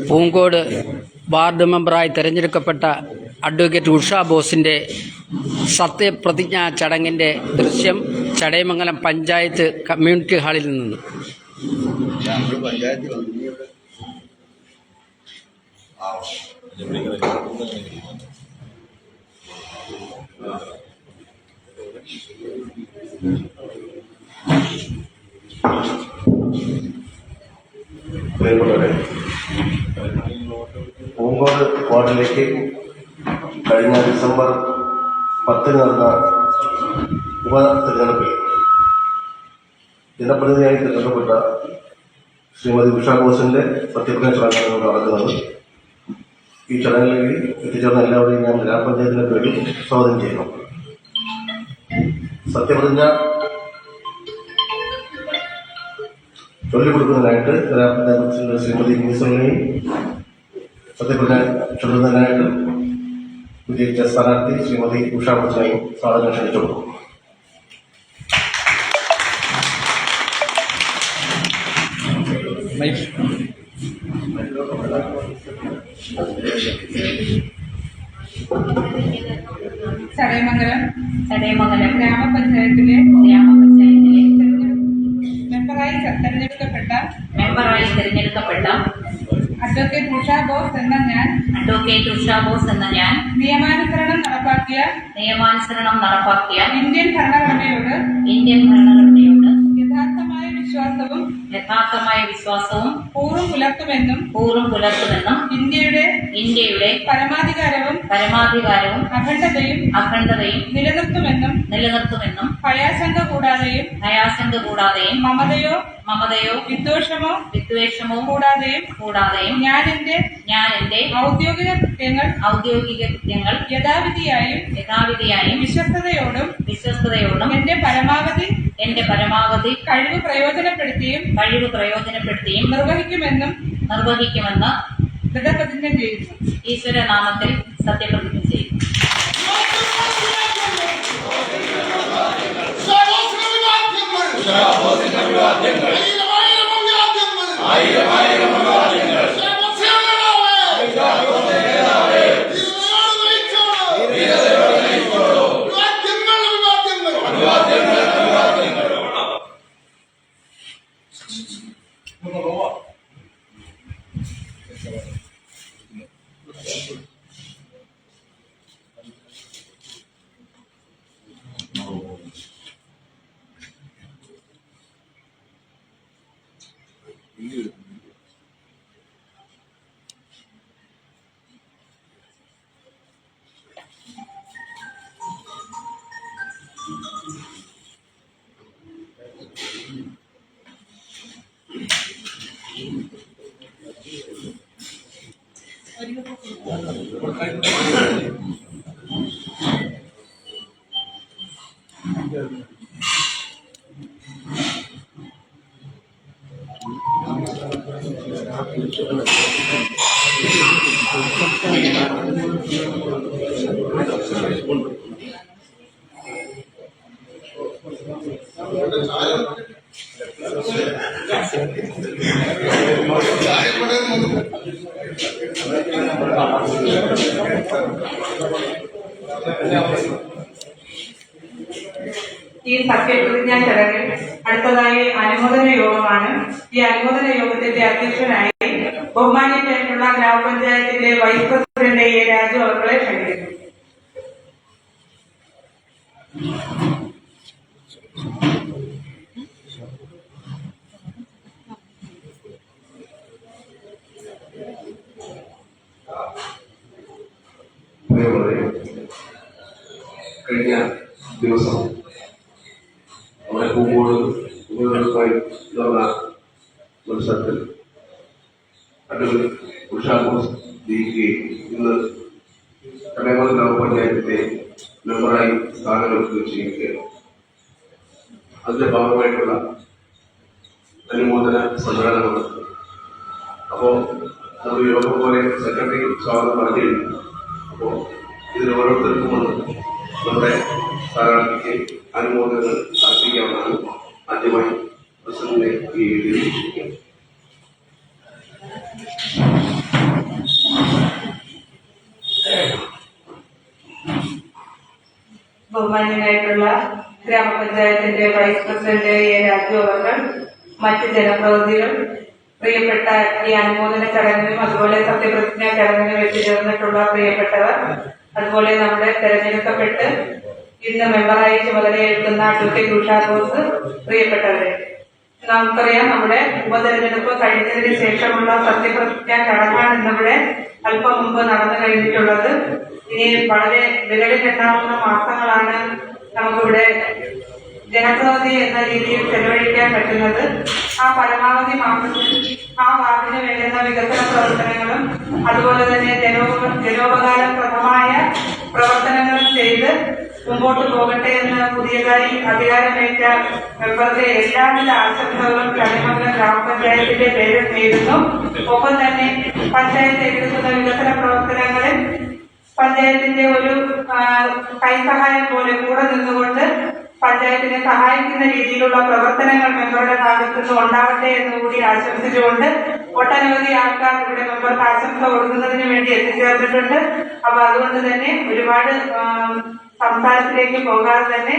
Poonkode ward മെമ്പറായി തിരഞ്ഞെടുക്കപ്പെട്ട advocate Usha ബോസിൻ്റെ സത്യപ്രതിജ്ഞാ ചടങ്ങിൻ്റെ ദൃശ്യം ചടയമംഗലം പഞ്ചായത്ത് കമ്മ്യൂണിറ്റി ഹാളിൽ നിന്ന്. പ്രിയപ്പെട്ടവരെ, പൂങ്കോട് വാർഡിലേക്ക് കഴിഞ്ഞ ഡിസംബർ 10 നടന്ന ഉപതെരഞ്ഞെടുപ്പിൽ ജനപ്രതിനിധിയായി തിരഞ്ഞെടുക്കപ്പെട്ട ശ്രീമതി ഉഷ ബോസിന്റെ സത്യപ്രതിജ്ഞ ചടങ്ങാണ് നടക്കുന്നത്. ഈ ചടങ്ങിലേക്ക് എത്തിച്ചേർന്ന എല്ലാവരെയും ഞാൻ ഗ്രാമപഞ്ചായത്തിനെ പേരിൽ സ്വാഗതം ചെയ്യുന്നു. സത്യപ്രതിജ്ഞ ചൊല്ലിക്കൊടുക്കുന്നതിനായിട്ട് ഗ്രാമപഞ്ചായത്ത് ശ്രീമതി മിനിസ്റ്ററിനെയും സത്യപ്രതിജ്ഞ ചൊല്ലുന്നതിനായിട്ട് വിജയിച്ച സ്ഥാനാർത്ഥി ശ്രീമതി ഉഷ ബോസിനെയും സ്വാഗതം ക്ഷണിച്ചു കൊടുക്കും. ചടയമംഗലം ഗ്രാമപഞ്ചായത്തിലെ മെമ്പറായി തിരഞ്ഞെടുക്കപ്പെട്ട അഡ്വക്കേറ്റ് ഉഷ ബോസ് എന്ന ഞാൻ നിയമാനുസരണം നടപ്പാക്കിയ ഇന്ത്യൻ ഭരണഘടനയോട് യഥാർത്ഥമായ വിശ്വാസവും പൂർവ്വം പുലർത്തുമെന്നും ഇന്ത്യയുടെ പരമാധികാരവും അഖണ്ഡതയും നിലനിർത്തുമെന്നും ഭയാശങ്ക കൂടാതെയും മമതയോ വിദ്വേഷമോ കൂടാതെയും ഞാൻ എന്റെ ഔദ്യോഗിക കൃത്യങ്ങൾ യഥാവിധിയായും വിശ്വസ്തയോടും എന്റെ പരമാവധി കഴിവ് പ്രയോജനപ്പെടുത്തിയും നിർവഹിക്കുമെന്ന് ദൃഢപ്രതിജ്ഞ ചെയ്യുന്നു. ഈശ്വരനാമത്തിൽ സത്യപ്രതിജ്ഞ ചെയ്യുന്നു. ഈ സത്യപ്രതിജ്ഞാ ചടങ്ങിൽ അടുത്തതായി അനുമോദന യോഗമാണ്. ഈ അനുമോദന യോഗത്തിന്റെ അധ്യക്ഷനായി ബഹുമാന്യനായിട്ടുള്ള ഗ്രാമപഞ്ചായത്തിന്റെ വൈസ് പ്രസിഡന്റ് എ രാജു അവരെ ക്ഷണിക്കുന്നു. കഴിഞ്ഞ ദിവസം നമ്മുടെ പൂങ്കോട് ഉപതെരഞ്ഞെടുപ്പായി നടന്ന മത്സരത്തിൽ അഡ്വക്കേറ്റ് ഉഷ ബോസ് ജയിക്കുകയും ഇന്ന് ചടയമംഗലം ഗ്രാമപഞ്ചായത്തിന്റെ മെമ്പറായി സ്ഥാനമേൽക്കുകയും ചെയ്യുകയാണ്. അതിന്റെ ഭാഗമായിട്ടുള്ള അനുമോദന സമ്മേളനമാണ്. അപ്പോൾ നമ്മൾ യോഗം പോലെ സെക്രട്ടറി സ്വാഗതം പറഞ്ഞിരുന്നു. അപ്പോൾ ഇതിൽ ഓരോരുത്തർക്കും നമ്മുടെ സ്ഥാനാർത്ഥിക്ക് അനുമോദനങ്ങൾ അർപ്പിക്കാവുന്നതാണ്. ആദ്യമായി പ്രസിഡന്റിനെ ഈ ബഹുമാന്യനായിട്ടുള്ള ഗ്രാമപഞ്ചായത്തിന്റെ വൈസ് പ്രസിഡന്റ് എ രാജു അവർ, മറ്റ് ജനപ്രതിനിധികൾ, പ്രിയപ്പെട്ട ഈ അനുമോദന ചടങ്ങിനും അതുപോലെ സത്യപ്രതിജ്ഞാ ചടങ്ങിനും എത്തിച്ചേർന്നിട്ടുള്ള പ്രിയപ്പെട്ടവർ, അതുപോലെ നമ്മുടെ തെരഞ്ഞെടുക്കപ്പെട്ട് ഇന്ന് മെമ്പറായി ചുമതലയേൽക്കുന്ന അഡ്വക്കേറ്റ് ഉഷാ ബോസ്, പ്രിയപ്പെട്ടവരെ, നമുക്കറിയാം നമ്മുടെ ഉപതെരഞ്ഞെടുപ്പ് കഴിഞ്ഞതിന് ശേഷമുള്ള സത്യപ്രതിജ്ഞാ ചടങ്ങാണ് ഇന്നിവിടെ അല്പം മുമ്പ് നടന്നു കഴിഞ്ഞിട്ടുള്ളത്. ഇനി വളരെ വിരലിലെണ്ണാവുന്ന മാസങ്ങളാണ് നമുക്കിവിടെ ജനപ്രതിനിധി എന്ന രീതിയിൽ ചെലവഴിക്കാൻ പറ്റുന്നത്. ആ പരമാവധി മാസത്തിൽ ആ വാർഡിന് വേണ്ടുന്ന വികസന പ്രവർത്തനങ്ങളും അതുപോലെ തന്നെ ജനോപകാരപ്രദമായ പ്രവർത്തനങ്ങളും ചെയ്ത് മുമ്പോട്ട് പോകട്ടെ എന്ന് പുതിയതായി അധികാരമേറ്റ മെമ്പറുടെ എല്ലാവിധ ആശംസകളും ചടയമംഗലം ഗ്രാമപഞ്ചായത്തിന്റെ പേരിൽ നേരുന്നു. ഒപ്പം തന്നെ പഞ്ചായത്ത് എടുക്കുന്ന വികസന പ്രവർത്തനങ്ങളിൽ പഞ്ചായത്തിന്റെ ഒരു കൈസഹായം പോലെ കൂടെ നിന്നുകൊണ്ട് പഞ്ചായത്തിനെ സഹായിക്കുന്ന രീതിയിലുള്ള പ്രവർത്തനങ്ങൾ മെമ്പറുടെ ഭാഗത്തു നിന്ന് ഉണ്ടാവട്ടെ എന്നുകൂടി ആശംസിച്ചുകൊണ്ട് ഒട്ടനവധി ആൾക്കാർ ഇവിടെ മെമ്പർക്ക് ആശംസ കൊടുക്കുന്നതിന് വേണ്ടി എത്തിച്ചേർന്നിട്ടുണ്ട്. അപ്പൊ അതുകൊണ്ട് തന്നെ ഒരുപാട് സംസാരത്തിലേക്ക് പോകാതെ തന്നെ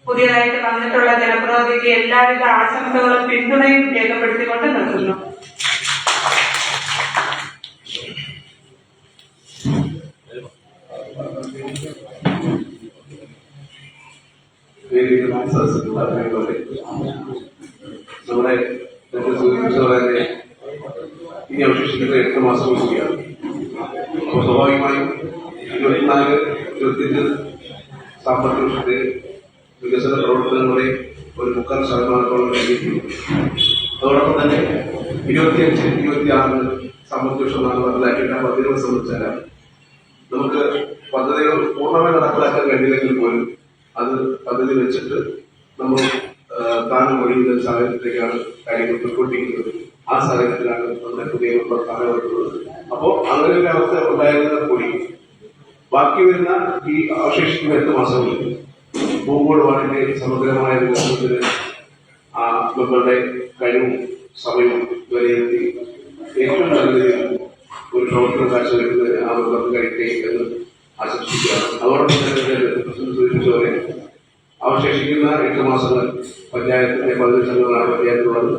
പുതിയതായിട്ട് വന്നിട്ടുള്ള ജനപ്രതിനിധിക്ക് എല്ലാവിധ ആശംസകളും പിന്തുണയും രേഖപ്പെടുത്തിക്കൊണ്ട് നിർത്തുന്നു. നമ്മുടെ സൂചിപ്പിച്ചതുപോലെ ഇനി അവശേഷിക്കുന്ന 8 മാസം കൂടിയാണ്. അപ്പോൾ സ്വാഭാവികമായും 24-25 സാമ്പത്തിക വർഷത്തെ വികസന പ്രവർത്തനങ്ങളെ ഒരു 3/4% കഴിഞ്ഞിട്ടുണ്ട്. അതോടൊപ്പം തന്നെ 25-26 സാമ്പത്തിക വർഷം നടപ്പിലാക്കിയിട്ട് പദ്ധതികളെ സംബന്ധിച്ചാൽ നമുക്ക് പദ്ധതികൾ പൂർണ്ണമായി നടപ്പിലാക്കാൻ കഴിഞ്ഞില്ലെങ്കിൽ പോലും അത് പദ്ധതി വെച്ചിട്ട് നമ്മൾ താനും ഒഴിയുന്ന സാഹചര്യത്തിലേക്കാണ് കാര്യങ്ങൾ പൊയ്ക്കൊണ്ടിരിക്കുന്നത്. ആ സാഹചര്യത്തിലാണ് നമ്മുടെ പുതിയ മെമ്പർ താഴെത്തുന്നത്. അപ്പോൾ അങ്ങനെ ഒരു അവസ്ഥ ഉണ്ടായിരുന്നത് കൂടി ബാക്കി വരുന്ന ഈ അവശേഷിക്കുന്ന 8 മാസങ്ങളിൽ പൂങ്കോട് വാർഡിന്റെ സമഗ്രമായ വികസനത്തിന് ആ മെമ്പറുടെ കഴിവും സമയവും വിലയിരുത്തി ഏറ്റവും നല്ല രീതിയിൽ ഒരു പ്രവർത്തനം കാഴ്ചവെക്കുന്നതിന് ആ മെമ്പർക്ക് കഴിക്കേ എന്ന് ആശംസിക്കുകയാണ്. അതോടൊപ്പം തന്നെ സൂചിപ്പിച്ചതുപോലെ അവശേഷിക്കുന്ന 8 മാസങ്ങൾ പഞ്ചായത്തിന്റെ 15 അംഗങ്ങളാണ് പഞ്ചായത്തിലുള്ളത്.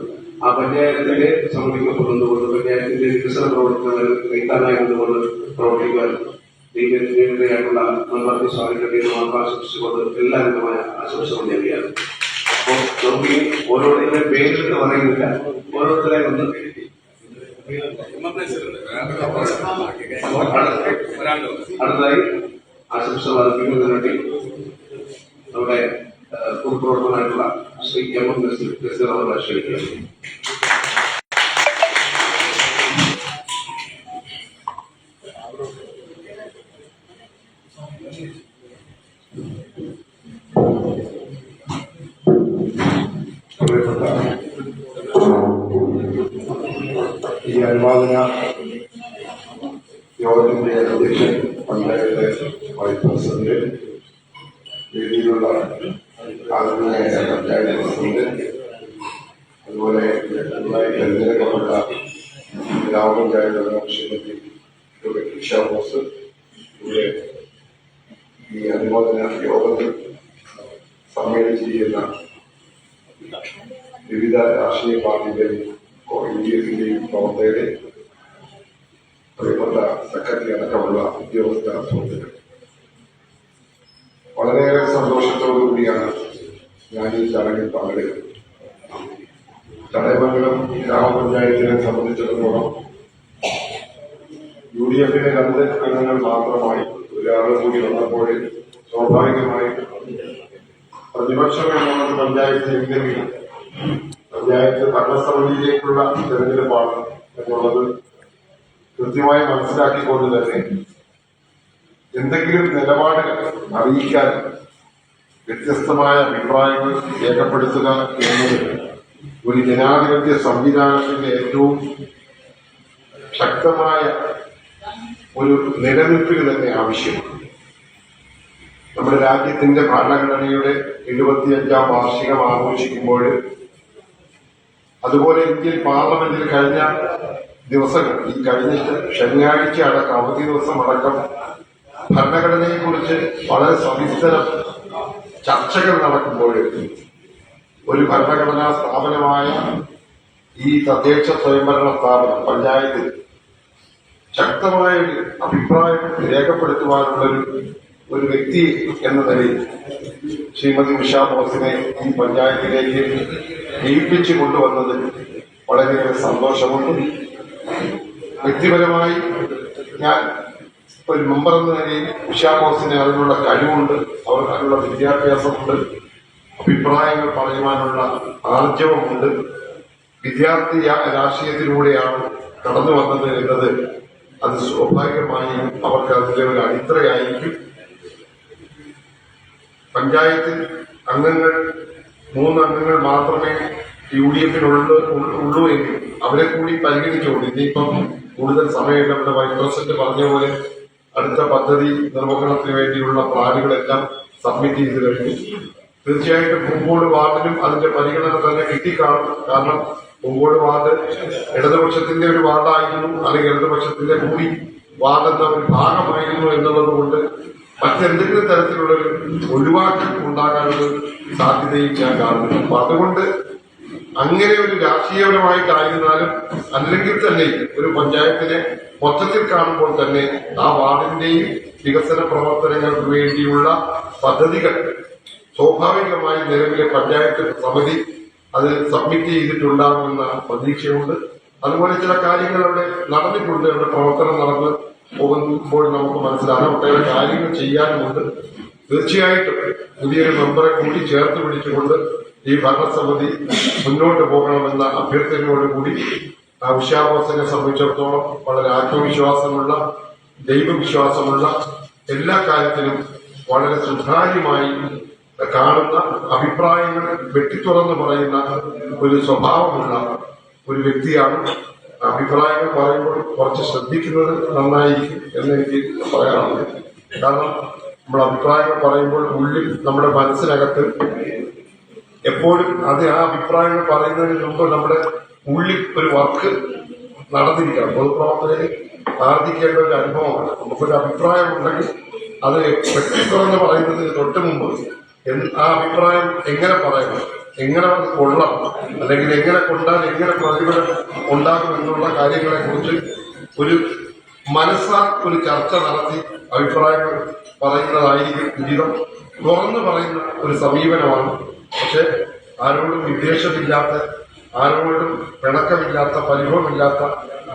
ആ പഞ്ചായത്തിന്റെ സമ്മതിക്കപ്പെടുന്നതുകൊണ്ട് പഞ്ചായത്തിന്റെ വികസന പ്രവർത്തനങ്ങൾ കൈത്താനായി നിന്നുകൊണ്ട് പ്രവർത്തിക്കുവാൻ ദൈവത്തിനായിട്ടുള്ള മെമ്പർക്ക് സ്വാഗതം മാത്രം ആശംസിച്ചുകൊണ്ട് എല്ലാവിധമായ ആശംസകൾ നൽകിയാണ്. അപ്പോൾ നമുക്ക് ഓരോരുത്തരുടെ പേരെടുത്ത് പറയുന്നില്ല, ഓരോരുത്തരെ ഒന്ന് അടുത്തതായി ആശംസ വർദ്ധിക്കുന്നതിന് വേണ്ടി നമ്മുടെ പൊതുപ്രവർത്തകനായിട്ടുള്ള ശ്രീ എം നസീർ അവർ ക്ഷണിക്കുകയാണ്. ഈ അനുവാദന യോഗത്തിന്റെ അധ്യക്ഷൻ, പഞ്ചായത്ത് വൈസ് പ്രസിഡന്റ്, രീതിയിലുള്ള ആദരണീയ പഞ്ചായത്ത് പ്രസിഡന്റ്, അതുപോലെ പുതുതായി തെരഞ്ഞെടുക്കപ്പെട്ട ഗ്രാമപഞ്ചായത്ത് അംഗം ശ്രീമതി ഉഷാ ബോസ് ഇവിടെ ഈ അനുമോദന യോഗത്തിൽ സമ്മേളിച്ചിരിക്കുന്ന വിവിധ രാഷ്ട്രീയ പാർട്ടികളുടെയും LDFിന്റെയും പ്രവർത്തകരെ, പ്രിയപ്പെട്ട സെക്രട്ടറി അടക്കമുള്ള ഉദ്യോഗസ്ഥ സുഹൃത്തുക്കൾ, വളരെയേറെ സന്തോഷത്തോടുകൂടിയാണ് ഞാൻ ഈ ചടങ്ങിൽ പങ്കെടുക്കുന്നത്. ചടയമംഗലം ഗ്രാമപഞ്ചായത്തിനെ സംബന്ധിച്ചിടത്തോളം UDFിലെ 2 അംഗങ്ങൾ മാത്രമായി ഒരാൾ കൂടി വന്നപ്പോൾ സ്വാഭാവികമായി പ്രതിപക്ഷം എന്നുള്ളത് പഞ്ചായത്ത് എങ്കിലും പഞ്ചായത്ത് ഭരണസമിതിയിലേക്കുള്ള തെരഞ്ഞെടുപ്പാണ് എന്നുള്ളത് കൃത്യമായി മനസ്സിലാക്കിക്കൊണ്ട് തന്നെ എന്തെങ്കിലും നിലപാടുകൾ അറിയിക്കാൻ, വ്യത്യസ്തമായ അഭിപ്രായങ്ങൾ രേഖപ്പെടുത്തുക എന്നത് ഒരു ജനാധിപത്യ സംവിധാനത്തിന്റെ ഏറ്റവും ശക്തമായ ഒരു നിലനിൽപ്പിന് തന്നെ ആവശ്യമാണ്. നമ്മുടെ രാജ്യത്തിന്റെ ഭരണഘടനയുടെ 75ാം വാർഷികം ആഘോഷിക്കുമ്പോൾ, അതുപോലെ ഇന്ത്യൻ പാർലമെന്റിൽ കഴിഞ്ഞ ദിവസങ്ങൾ, ഈ കഴിഞ്ഞ ശനിയാഴ്ച അടക്കം, അവധി ദിവസം അടക്കം ഭരണഘടനയെക്കുറിച്ച് വളരെ സവിസ്തരം ചർച്ചകൾ നടക്കുമ്പോൾ ഒരു ഭരണഘടനാ സ്ഥാപനമായ ഈ തദ്ദേശ സ്വയംഭരണ സ്ഥാപനം പഞ്ചായത്തിൽ ശക്തമായ ഒരു അഭിപ്രായം രേഖപ്പെടുത്തുവാനുള്ള ഒരു വ്യക്തി എന്ന നിലയിൽ ശ്രീമതി ഉഷാ ബോസിനെ ഈ പഞ്ചായത്തിലേക്ക് ഏൽപ്പിച്ചു കൊണ്ടുവന്നത് വളരെയേറെ സന്തോഷമുണ്ട്. വ്യക്തിപരമായി ഞാൻ ഒരു മെമ്പർ എന്ന നിലയിൽ ഉഷാ ബോസിന് അതിനുള്ള കഴിവുണ്ട്, അവർക്ക് അതിനുള്ള വിദ്യാഭ്യാസമുണ്ട്, അഭിപ്രായങ്ങൾ പറയുവാനുള്ള ആർജവമുണ്ട്. വിദ്യാർത്ഥി രാഷ്ട്രീയത്തിലൂടെയാണ് കടന്നു വന്നത് എന്നത് അത് സ്വാഭാവികമായും അവർക്ക് അതിന്റെ ഒരു അടിത്തറയായിരിക്കും. പഞ്ചായത്തിൽ അംഗങ്ങൾ 3 അംഗങ്ങൾ മാത്രമേ UDF-നുള്ളൂ എങ്കിൽ അവരെ കൂടി പരിഗണിച്ചുകൊണ്ട് ഇനിയിപ്പം കൂടുതൽ സമയം നമ്മുടെ വൈസ് പ്രസിഡന്റ് പറഞ്ഞ പോലെ അടുത്ത പദ്ധതി നിർവഹണത്തിന് വേണ്ടിയുള്ള പ്ലാനുകളെല്ലാം സബ്മിറ്റ് ചെയ്ത് കഴിഞ്ഞു. തീർച്ചയായിട്ടും പൂങ്കോട് വാർഡിനും അതിന്റെ പരിഗണന തന്നെ കിട്ടിക്കാണും. കാരണം പൂങ്കോട് വാർഡ് ഇടതുപക്ഷത്തിന്റെ ഒരു വാർഡായിരുന്നു, അല്ലെങ്കിൽ ഇടതുപക്ഷത്തിന്റെ കൂടി വാർഡെന്ന ഒരു ഭാഗമായിരുന്നു എന്നുള്ളത് കൊണ്ട് മറ്റെന്തെങ്കിലും തരത്തിലുള്ളൊരു ഒഴിവാക്കൽ ഉണ്ടാകാനുള്ള സാധ്യതയും ഞാൻ കാണുന്നു. അപ്പൊ അതുകൊണ്ട് അങ്ങനെ ഒരു രാഷ്ട്രീയപരമായിട്ടായിരുന്നാലും അല്ലെങ്കിൽ തന്നെ ഒരു പഞ്ചായത്തിനെ മൊത്തത്തിൽ കാണുമ്പോൾ തന്നെ ആ വാർഡിന്റെയും വികസന പ്രവർത്തനങ്ങൾക്ക് വേണ്ടിയുള്ള പദ്ധതികൾ സ്വാഭാവികമായി നിലവിലെ പഞ്ചായത്ത് സമിതി അത് സബ്മിറ്റ് ചെയ്തിട്ടുണ്ടാകുമെന്ന പ്രതീക്ഷയുണ്ട്. അതുപോലെ ചില കാര്യങ്ങൾ അവിടെ നടന്നിട്ടുണ്ട്, അവിടെ പ്രവർത്തനം നടന്ന് പോകുമ്പോൾ നമുക്ക് മനസ്സിലാകും ഒട്ടേറെ കാര്യങ്ങൾ ചെയ്യാനുമുണ്ട്. തീർച്ചയായിട്ടും പുതിയൊരു മെമ്പറെ കൂടി ചേർത്ത് പിടിച്ചുകൊണ്ട് ഈ ഭരണസമിതി മുന്നോട്ട് പോകണമെന്ന അഭ്യർത്ഥനയോടുകൂടി ഉഷാ ബോസിനെ സംബന്ധിച്ചിടത്തോളം വളരെ ആത്മവിശ്വാസമുള്ള, ദൈവവിശ്വാസമുള്ള, എല്ലാ കാര്യത്തിലും വളരെ സുതാര്യമായി കാണുന്ന, അഭിപ്രായങ്ങൾ വെട്ടിത്തുറന്ന് പറയുന്ന ഒരു സ്വഭാവമുള്ള ഒരു വ്യക്തിയാണ്. അഭിപ്രായങ്ങൾ പറയുമ്പോൾ കുറച്ച് ശ്രദ്ധിക്കുന്നത് നന്നായിരിക്കും എന്നെനിക്ക് പറയാറുണ്ട്. കാരണം നമ്മൾ അഭിപ്രായങ്ങൾ പറയുമ്പോൾ ഉള്ളിൽ നമ്മുടെ മനസ്സിനകത്ത് എപ്പോഴും അത് ആ അഭിപ്രായങ്ങൾ പറയുന്നതിന് മുമ്പ് നമ്മുടെ ഉള്ളിൽ ഒരു വർക്ക് നടന്നിരിക്കണം. പൊതുപ്രവർത്തകര് ആർജിക്കേണ്ട ഒരു അനുഭവമാണ്. നമുക്കൊരു അഭിപ്രായം ഉണ്ടെങ്കിൽ അത് വ്യക്തിത്വമെന്ന് പറയുന്നതിന് തൊട്ട് മുമ്പ് ആ അഭിപ്രായം എങ്ങനെ പറയണം, എങ്ങനെ അത് കൊള്ളാം, അല്ലെങ്കിൽ എങ്ങനെ കൊണ്ടാൽ എങ്ങനെ പ്രതിഫലം ഉണ്ടാകും എന്നുള്ള കാര്യങ്ങളെ കുറിച്ച് ഒരു ഒരു ചർച്ച നടത്തി അഭിപ്രായങ്ങൾ പറയുന്നതായിരിക്കും ഉചിതം. തുറന്നു പറയുന്ന ഒരു സമീപനമാണ്. പക്ഷെ ആരോടും വിദ്വേഷമില്ലാത്ത, ആരോടും പിണക്കമില്ലാത്ത, പരിഭവമില്ലാത്ത,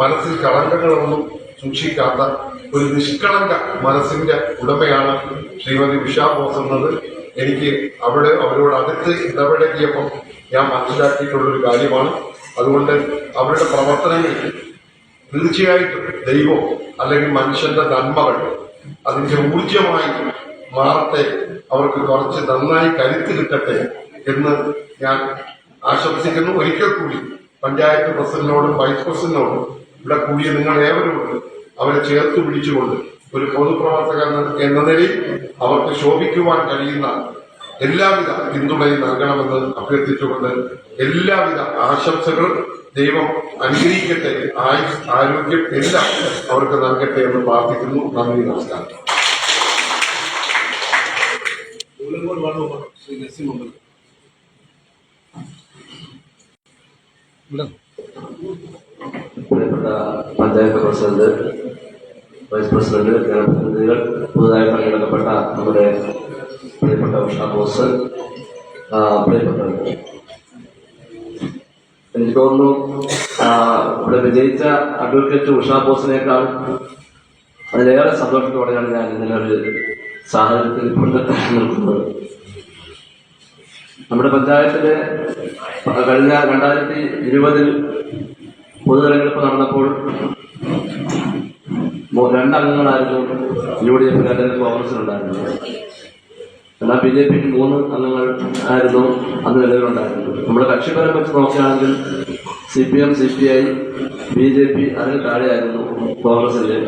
മനസ്സിൽ കളങ്കങ്ങളൊന്നും സൂക്ഷിക്കാത്ത ഒരു നിഷ്കളങ്ക മനസ്സിന്റെ ഉടമയാണ് ശ്രീമതി ഉഷാ ബോസ് എന്നത് എനിക്ക് അവരോട് അടുത്ത് ഇടപെടലിയപ്പോൾ ഞാൻ മനസ്സിലാക്കിയിട്ടുള്ളൊരു കാര്യമാണ്. അതുകൊണ്ട് അവരുടെ പ്രവർത്തനങ്ങളിൽ തീർച്ചയായിട്ടും ദൈവം അല്ലെങ്കിൽ മനുഷ്യന്റെ നന്മകൾ അതിന്റെ ഊർജമായി മാറട്ടെ, അവർക്ക് കുറച്ച് നന്നായി കരുത്ത് കിട്ടട്ടെ എന്ന് ഞാൻ ആശംസിക്കുന്നു. ഒരിക്കൽ കൂടി പഞ്ചായത്ത് പ്രസിഡന്റിനോടും വൈസ് പ്രസിഡന്റിനോടും ഇവിടെ കൂടിയ നിങ്ങൾ ഏവരോടും അവരെ ചേർത്ത് പിടിച്ചുകൊണ്ട് ഒരു പൊതുപ്രവർത്തകൻ എന്ന നിലയിൽ അവർക്ക് ശോഭിക്കുവാൻ കഴിയുന്ന എല്ലാവിധ പിന്തുണയും നൽകണമെന്ന് അഭ്യർത്ഥിച്ചുകൊണ്ട് എല്ലാവിധ ആശംസകളും ദൈവം അനുഗ്രഹിക്കട്ടെ, ആരോഗ്യം എല്ലാം അവർക്ക് നൽകട്ടെ എന്ന് പ്രാർത്ഥിക്കുന്നു. നന്ദി, നമസ്കാരം. പ്രിയപ്പെട്ട പഞ്ചായത്ത് പ്രസിഡന്റ്, വൈസ് പ്രസിഡന്റ്, ജനപ്രതിനിധികൾ, പുതുതായി പങ്കെടുക്കപ്പെട്ട നമ്മുടെ പ്രിയപ്പെട്ട ഉഷാ ബോസ്, പ്രിയപ്പെട്ടവർ, എനിക്ക് തോന്നുന്നു ഇവിടെ വിജയിച്ച അഡ്വക്കേറ്റ് ഉഷാ ബോസിനേക്കാൾ അതിലേറെ സന്തോഷത്തോടെയാണ് ഞാൻ ഇങ്ങനൊരു സാഹചര്യത്തിൽ നിൽക്കുന്നത്. നമ്മുടെ പഞ്ചായത്തിലെ കഴിഞ്ഞ 2020 പൊതുതെരഞ്ഞെടുപ്പ് നടന്നപ്പോൾ 2 അംഗങ്ങളായിരുന്നു UDF അല്ലെങ്കിൽ കോൺഗ്രസിനുണ്ടായിരുന്നത്. എന്നാൽ BJPക്ക് 3 അംഗങ്ങൾ ആയിരുന്നു അന്ന് നിലവിലുണ്ടായിരുന്നത്. നമ്മുടെ കക്ഷിപരം വെച്ച് നോക്കുകയാണെങ്കിൽ CPM, CPI, BJP അതിന് താഴെയായിരുന്നു കോൺഗ്രസിന്റെ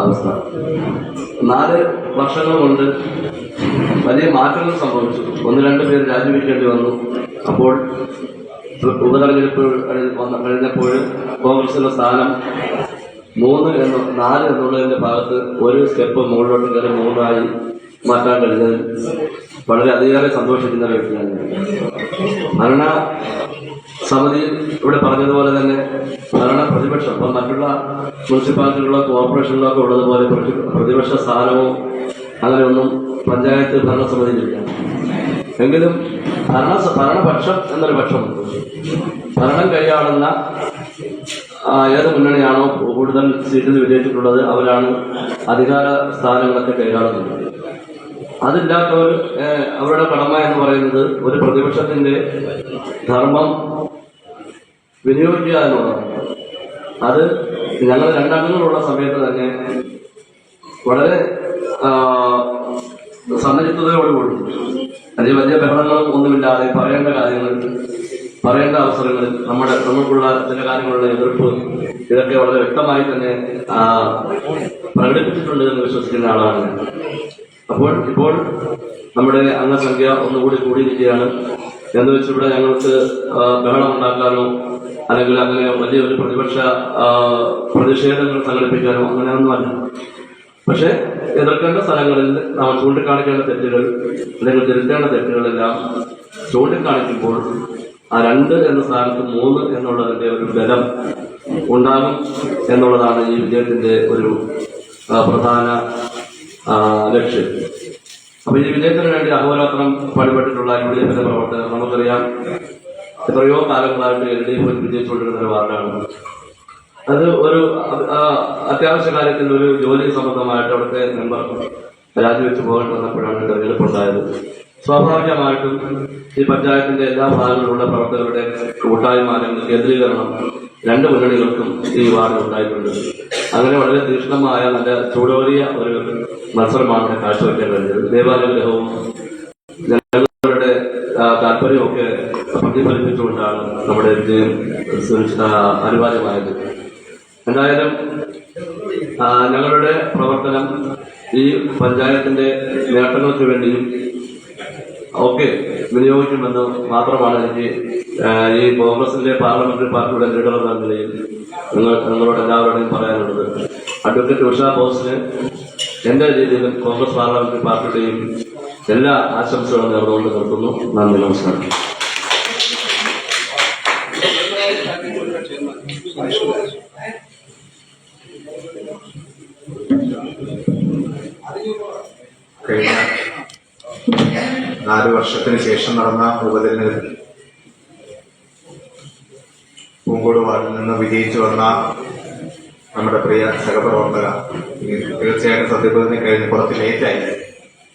അവസ്ഥ. 4 വർഷങ്ങൾ കൊണ്ട് വലിയ മാറ്റങ്ങൾ സംഭവിച്ചു. 1-2 പേര് രാജിവെക്കേണ്ടി വന്നു. അപ്പോൾ ഉപതെരഞ്ഞെടുപ്പ് കഴിഞ്ഞപ്പോൾ കോൺഗ്രസിന്റെ സ്ഥാനം 4 എന്നുള്ളതിന്റെ ഭാഗത്ത് ഒരു സ്റ്റെപ്പ് മുകളിലോട്ട് കയറി 3 ആയി മാറ്റാൻ കഴിഞ്ഞത് വളരെ അധികം സന്തോഷിക്കുന്ന ഒരു വ്യക്തിയാണ്. ഭരണ സമിതി ഇവിടെ പറഞ്ഞതുപോലെ തന്നെ ഭരണ പ്രതിപക്ഷം ഇപ്പം മറ്റുള്ള മുനിസിപ്പാലിറ്റികളിലോ കോർപ്പറേഷനിലൊക്കെ ഉള്ളതുപോലെ പ്രതിപക്ഷ സ്ഥാനവും അങ്ങനെയൊന്നും പഞ്ചായത്ത് ഭരണസമിതിയിലില്ല. എങ്കിലും ഭരണപക്ഷം എന്നൊരു പക്ഷമുണ്ട്. ഭരണം കൈയാളുന്ന ഏത് മുന്നണിയാണോ കൂടുതൽ സീറ്റിൽ വിജയിച്ചിട്ടുള്ളത് അവരാണ് അധികാര സ്ഥാനങ്ങളൊക്കെ കൈകാളുന്നത്. അതില്ലാത്തവർ അവരുടെ കടമ എന്ന് പറയുന്നത് ഒരു പ്രതിപക്ഷത്തിന്റെ ധർമ്മം വിനിയോഗിക്കുക എന്നുള്ളതാണ്. അത് ഞങ്ങൾ രണ്ടംഗങ്ങളുള്ള സമയത്ത് തന്നെ വളരെ സന്നദ്ധതയോടുകൂടി അല്ലെങ്കിൽ വലിയ ബഹളങ്ങളും ഒന്നുമില്ലാതെ പറയേണ്ട കാര്യങ്ങൾ പറയേണ്ട അവസരങ്ങളിൽ നമുക്കുള്ള ചില കാര്യങ്ങളുടെ എതിർപ്പ് ഇതൊക്കെ വളരെ വ്യക്തമായി തന്നെ പ്രകടിപ്പിച്ചിട്ടുണ്ട് എന്ന് വിശ്വസിക്കുന്ന ആളാണ് ഞാൻ. ഇപ്പോൾ നമ്മുടെ അംഗസംഖ്യ ഒന്നുകൂടി കൂടിയിരിക്കുകയാണ് എന്ന് വെച്ച് ഇവിടെ ഞങ്ങൾക്ക് ബഹളം ഉണ്ടാക്കാനോ അല്ലെങ്കിൽ അങ്ങനെ വലിയൊരു പ്രതിപക്ഷ പ്രതിഷേധങ്ങൾ സംഘടിപ്പിക്കാനോ അങ്ങനെയൊന്നുമല്ല. പക്ഷെ എതിർക്കേണ്ട സ്ഥലങ്ങളിൽ നാം ചൂണ്ടിക്കാണിക്കേണ്ട തെറ്റുകൾ അല്ലെങ്കിൽ തിരുത്തേണ്ട തെറ്റുകളെല്ലാം ചൂണ്ടിക്കാണിക്കുമ്പോൾ ആ 2 എന്ന സ്ഥാനത്ത് 3 എന്നുള്ളതിന്റെ ഒരു ബലം ഉണ്ടാകും എന്നുള്ളതാണ് ഈ വിജയത്തിന്റെ ഒരു പ്രധാന ലക്ഷ്യം. അപ്പൊ ഈ വിജയത്തിന് വേണ്ടി അഹോരാത്രം പാടുപെട്ടിട്ടുള്ള UDF-ന്റെ പ്രവർത്തകർ നമുക്കറിയാം. എത്രയോ കാലങ്ങളായിട്ട് LDF വിജയിച്ചുകൊണ്ടിരുന്ന ഒരു വാർഡാണ്. അത് ഒരു അത്യാവശ്യ കാര്യത്തിൽ ഒരു ജോലി സംബന്ധമായിട്ട് അവിടുത്തെ മെമ്പർ രാജിവെച്ച് പോകേണ്ടി വന്നപ്പോഴാണ് തെരഞ്ഞെടുപ്പുണ്ടായത്. സ്വാഭാവികമായിട്ടും ഈ പഞ്ചായത്തിന്റെ എല്ലാ ഭാഗങ്ങളിലുള്ള പ്രവർത്തകരുടെ കൂട്ടായ്മ അല്ലെങ്കിൽ കേന്ദ്രീകരണം 2 മുന്നണികൾക്കും ഈ വാർഡിൽ ഉണ്ടായിട്ടുണ്ട്. അങ്ങനെ വളരെ തീക്ഷ്ണമായ നല്ല ചൂടോറിയ ഒരു മത്സരമാണ് ഇവിടെ കാഴ്ചവെക്കാൻ കഴിഞ്ഞത്. ദേവാനുഗ്രഹവും ജനങ്ങളുടെ താല്പര്യമൊക്കെ പ്രതിഫലിപ്പിച്ചുകൊണ്ടാണ് നമ്മുടെ വിജയം അനിവാര്യമായത്. എന്തായാലും ഞങ്ങളുടെ പ്രവർത്തനം ഈ പഞ്ചായത്തിന്റെ നേട്ടങ്ങൾക്ക് വേണ്ടിയും ഒക്കെ വിനിയോഗിക്കുമെന്ന് മാത്രമാണ് എനിക്ക് ഈ കോൺഗ്രസിന്റെ പാർലമെന്ററി പാർട്ടിയുടെ ലീഡർ എന്ന നിലയിൽ നിങ്ങളോട് എല്ലാവരുടെയും പറയാനുള്ളത്. അഡ്വക്കേറ്റ് ഉഷ ബോസിന് എന്റെ രീതിയിലും കോൺഗ്രസ് പാർലമെന്ററി പാർട്ടിയുടെയും എല്ലാ ആശംസകളും നേർന്നുകൊണ്ട് നിർത്തുന്നു. നന്ദി, നമസ്കാരം. കഴിഞ്ഞ 4 വർഷത്തിന് ശേഷം നടന്ന ഉപതെരഞ്ഞെടുപ്പിൽ പൂങ്കോട് വാർഡിൽ നിന്ന് വിജയിച്ചു വന്ന നമ്മുടെ പ്രിയ സഹപ്രവർത്തക തീർച്ചയായിട്ടും സത്യപ്രതിജ്ഞ കഴിഞ്ഞ് കുറച്ച് ലേറ്റായി.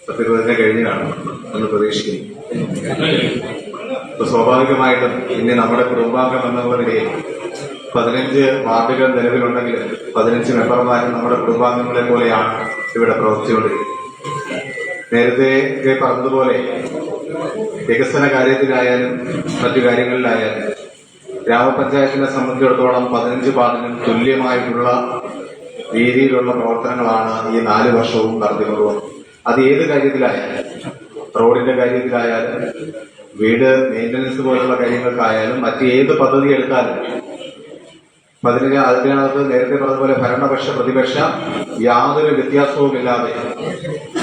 സത്യപ്രതിജ്ഞ കഴിഞ്ഞ് കാണും എന്ന് പ്രതീക്ഷിക്കുന്നു. സ്വാഭാവികമായിട്ടും ഇനി നമ്മുടെ കുടുംബാംഗം എന്നുള്ള നിലയിൽ 15 വാർഡുകൾ നിലവിലുണ്ടെങ്കിൽ 15 മെമ്പർമാരും നമ്മുടെ കുടുംബാംഗങ്ങളെ പോലെയാണ് ഇവിടെ പ്രവർത്തിച്ചുകൊണ്ടിരിക്കുന്നത്. നേരത്തെ പറഞ്ഞതുപോലെ വികസന കാര്യത്തിലായാലും മറ്റു കാര്യങ്ങളിലായാലും ഗ്രാമപഞ്ചായത്തിനെ സംബന്ധിച്ചിടത്തോളം 15 വാർഡിനും തുല്യമായിട്ടുള്ള രീതിയിലുള്ള പ്രവർത്തനങ്ങളാണ് ഈ 4 വർഷവും നടത്തിക്കൊണ്ടുപോകുന്നത്. അത് ഏത് കാര്യത്തിലായാലും, റോഡിന്റെ കാര്യത്തിലായാലും, വീട് മെയിന്റനൻസ് പോലുള്ള കാര്യങ്ങൾക്കായാലും, മറ്റ് ഏത് പദ്ധതി എടുത്താലും അതിനകത്ത് നേരത്തെ പറഞ്ഞതുപോലെ ഭരണപക്ഷ പ്രതിപക്ഷ യാതൊരു വ്യത്യാസവുമില്ലാതെ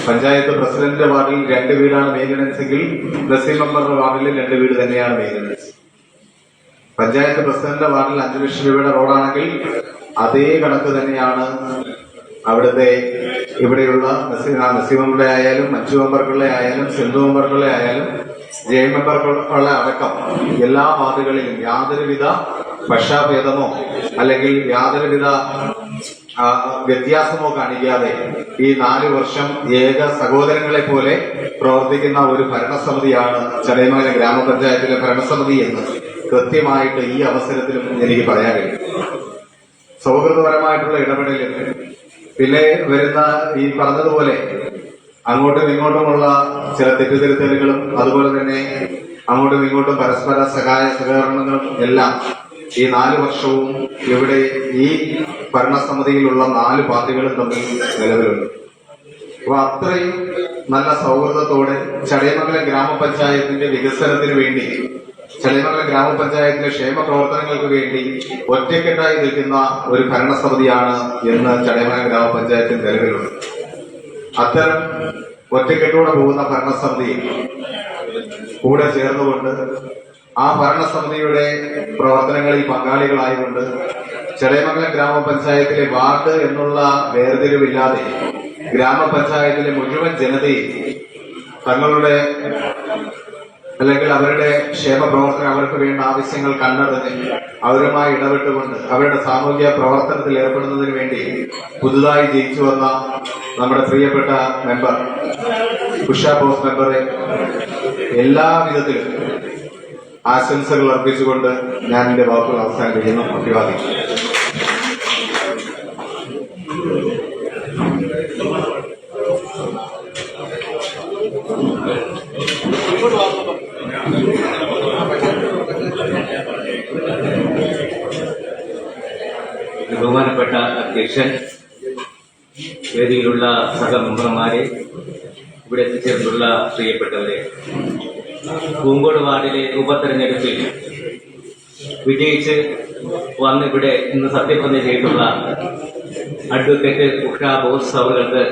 പഞ്ചായത്ത് പ്രസിഡന്റിന്റെ വാർഡിൽ 2 വീടാണ് മെയിന്റനൻസ് എങ്കിൽ തഹസീൽ മെമ്പറുടെ വാർഡിൽ 2 വീട് തന്നെയാണ് മെയിന്റനൻസ്. പഞ്ചായത്ത് പ്രസിഡന്റിന്റെ വാർഡിൽ 5 ലക്ഷം രൂപയുടെ റോഡാണെങ്കിൽ അതേ കണക്ക് തന്നെയാണ് അവിടുത്തെ ഇവിടെയുള്ള നസീം മെമ്പറുടെ ആയാലും, മറ്റു മെമ്പർക്കുള്ള ആയാലും, സിന്ധു മെമ്പർക്കുള്ള ആയാലും, ജെ മെമ്പർക്കുള്ള അടക്കം എല്ലാ വാർഡുകളിലും യാതൊരുവിധ പക്ഷാഭേദമോ അല്ലെങ്കിൽ യാതൊരുവിധ വ്യത്യാസമോ കാണിക്കാതെ ഈ 4 വർഷം ഏക സഹോദരങ്ങളെ പോലെ പ്രവർത്തിക്കുന്ന ഒരു ഭരണസമിതിയാണ് ചടയമംഗലം ഗ്രാമപഞ്ചായത്തിലെ ഭരണസമിതി എന്ന് കൃത്യമായിട്ട് ഈ അവസരത്തിലും എനിക്ക് പറയാൻ കഴിയും. സൗഹൃദപരമായിട്ടുള്ള ഇടപെടലിൽ പിന്നെ വരുന്ന ഈ പറഞ്ഞതുപോലെ അങ്ങോട്ടും ഇങ്ങോട്ടുമുള്ള ചില തെറ്റുതിരുത്തലുകളും അതുപോലെ തന്നെ അങ്ങോട്ടും ഇങ്ങോട്ടും പരസ്പര സഹകരണങ്ങളും എല്ലാം ഈ 4 വർഷവും ഇവിടെ ഈ ഭരണസമിതിയിലുള്ള 4 പാർട്ടികളും തമ്മിൽ നിലവിലുണ്ട്. അപ്പൊ അത്രയും നല്ല സൗഹൃദത്തോടെ ചടയമംഗലം ഗ്രാമപഞ്ചായത്തിന്റെ വികസനത്തിന് വേണ്ടി, ചടയമംഗലം ഗ്രാമപഞ്ചായത്തിലെ ക്ഷേമ പ്രവർത്തനങ്ങൾക്ക് വേണ്ടി ഒറ്റക്കെട്ടായി നിൽക്കുന്ന ഒരു ഭരണസമിതിയാണ് എന്ന് ചടയമംഗലം ഗ്രാമപഞ്ചായത്തിൽ നിലവിലുണ്ട്. അത്തരം ഒറ്റക്കെട്ടോടെ പോകുന്ന ഭരണസമിതി കൂടെ ചേർന്നുകൊണ്ട് ആ ഭരണസമിതിയുടെ പ്രവർത്തനങ്ങളിൽ പങ്കാളികളായതുകൊണ്ട് ചടയമംഗലം ഗ്രാമപഞ്ചായത്തിലെ വാർഡ് എന്നുള്ള വേർതിരിവില്ലാതെ ഗ്രാമപഞ്ചായത്തിലെ മുഴുവൻ ജനതയും തങ്ങളുടെ അല്ലെങ്കിൽ അവരുടെ ക്ഷേമ പ്രവർത്തനം, അവർക്ക് വേണ്ട ആവശ്യങ്ങൾ കണ്ടറിഞ്ഞ് അവരുമായി ഇടപെട്ടുകൊണ്ട് അവരുടെ സാമൂഹിക പ്രവർത്തനത്തിൽ ഏർപ്പെടുന്നതിന് വേണ്ടി പുതുതായി ജയിച്ചു വന്ന നമ്മുടെ പ്രിയപ്പെട്ട മെമ്പർ ഉഷ ബോസ് മെമ്പറെ എല്ലാവിധത്തിലും ആശംസകൾ അർപ്പിച്ചുകൊണ്ട് ഞാൻ എന്റെ വാക്കുകൾ അവസാനിപ്പിക്കുന്നു. അഭിവാദ്യം. ബഹുമാനപ്പെട്ട അധ്യക്ഷൻ, വേദിയിലുള്ള സഹമെമ്പർമാരെ, ഇവിടെ എത്തിച്ചേർന്നുള്ള പ്രിയപ്പെട്ടവരെ, പൂങ്കോട് വാർഡിലെ ഉപതെരഞ്ഞെടുപ്പിൽ വിജയിച്ച് വന്നിവിടെ ഇന്ന് സത്യപ്രതിജ്ഞ ചെയ്തിട്ടുള്ള അഡ്വക്കേറ്റ് ഉഷ ബോസ് അവർക്ക്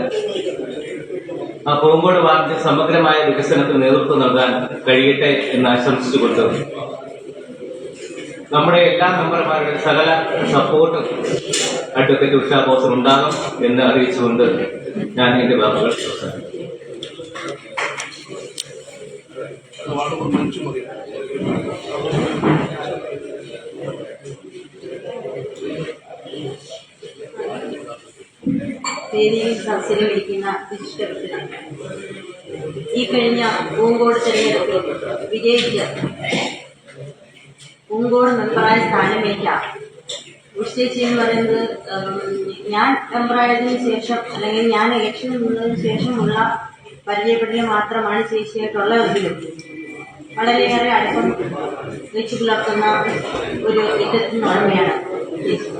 ആ പൂങ്കോട് വാർഡിന്റെ സമഗ്രമായ വികസനത്തിന് നേതൃത്വം നൽകാൻ കഴിയട്ടെ എന്ന് ആശംസിച്ചുകൊണ്ട് നമ്മുടെ എല്ലാ മെമ്പർമാരുടെ സകല സപ്പോർട്ടും അഡ്വക്കേറ്റ് ഉഷ ബോസിന് ഉണ്ടാകും എന്ന് അറിയിച്ചുകൊണ്ട് ഞാൻ എന്റെ വാക്കുകൾ അവസാനിപ്പിക്കും. വേദിയിൽ സംസാരിക്കുന്ന വിശിഷ്ട ഈ കഴിഞ്ഞ പൂങ്കോട് തെരഞ്ഞെടുപ്പിൽ വിജയിച്ച് പൂങ്കോട് മെമ്പറായ സ്ഥാനമേറ്റ ഉഷേച്ചി എന്ന് പറയുന്നത് ഞാൻ മെമ്പറായതിനു ശേഷം അല്ലെങ്കിൽ ഞാൻ ഇലക്ഷനിൽ നിന്നതിന് ശേഷമുള്ള പരിചയപ്പെടൽ മാത്രമാണ് ചേച്ചിയായിട്ടുള്ളതെങ്കിലും വളരെയേറെ അടുപ്പം വെച്ചു പുലർത്തുന്ന ഒരു വ്യക്തിത്വത്തിന് ഉടമയാണ് ചേച്ചി.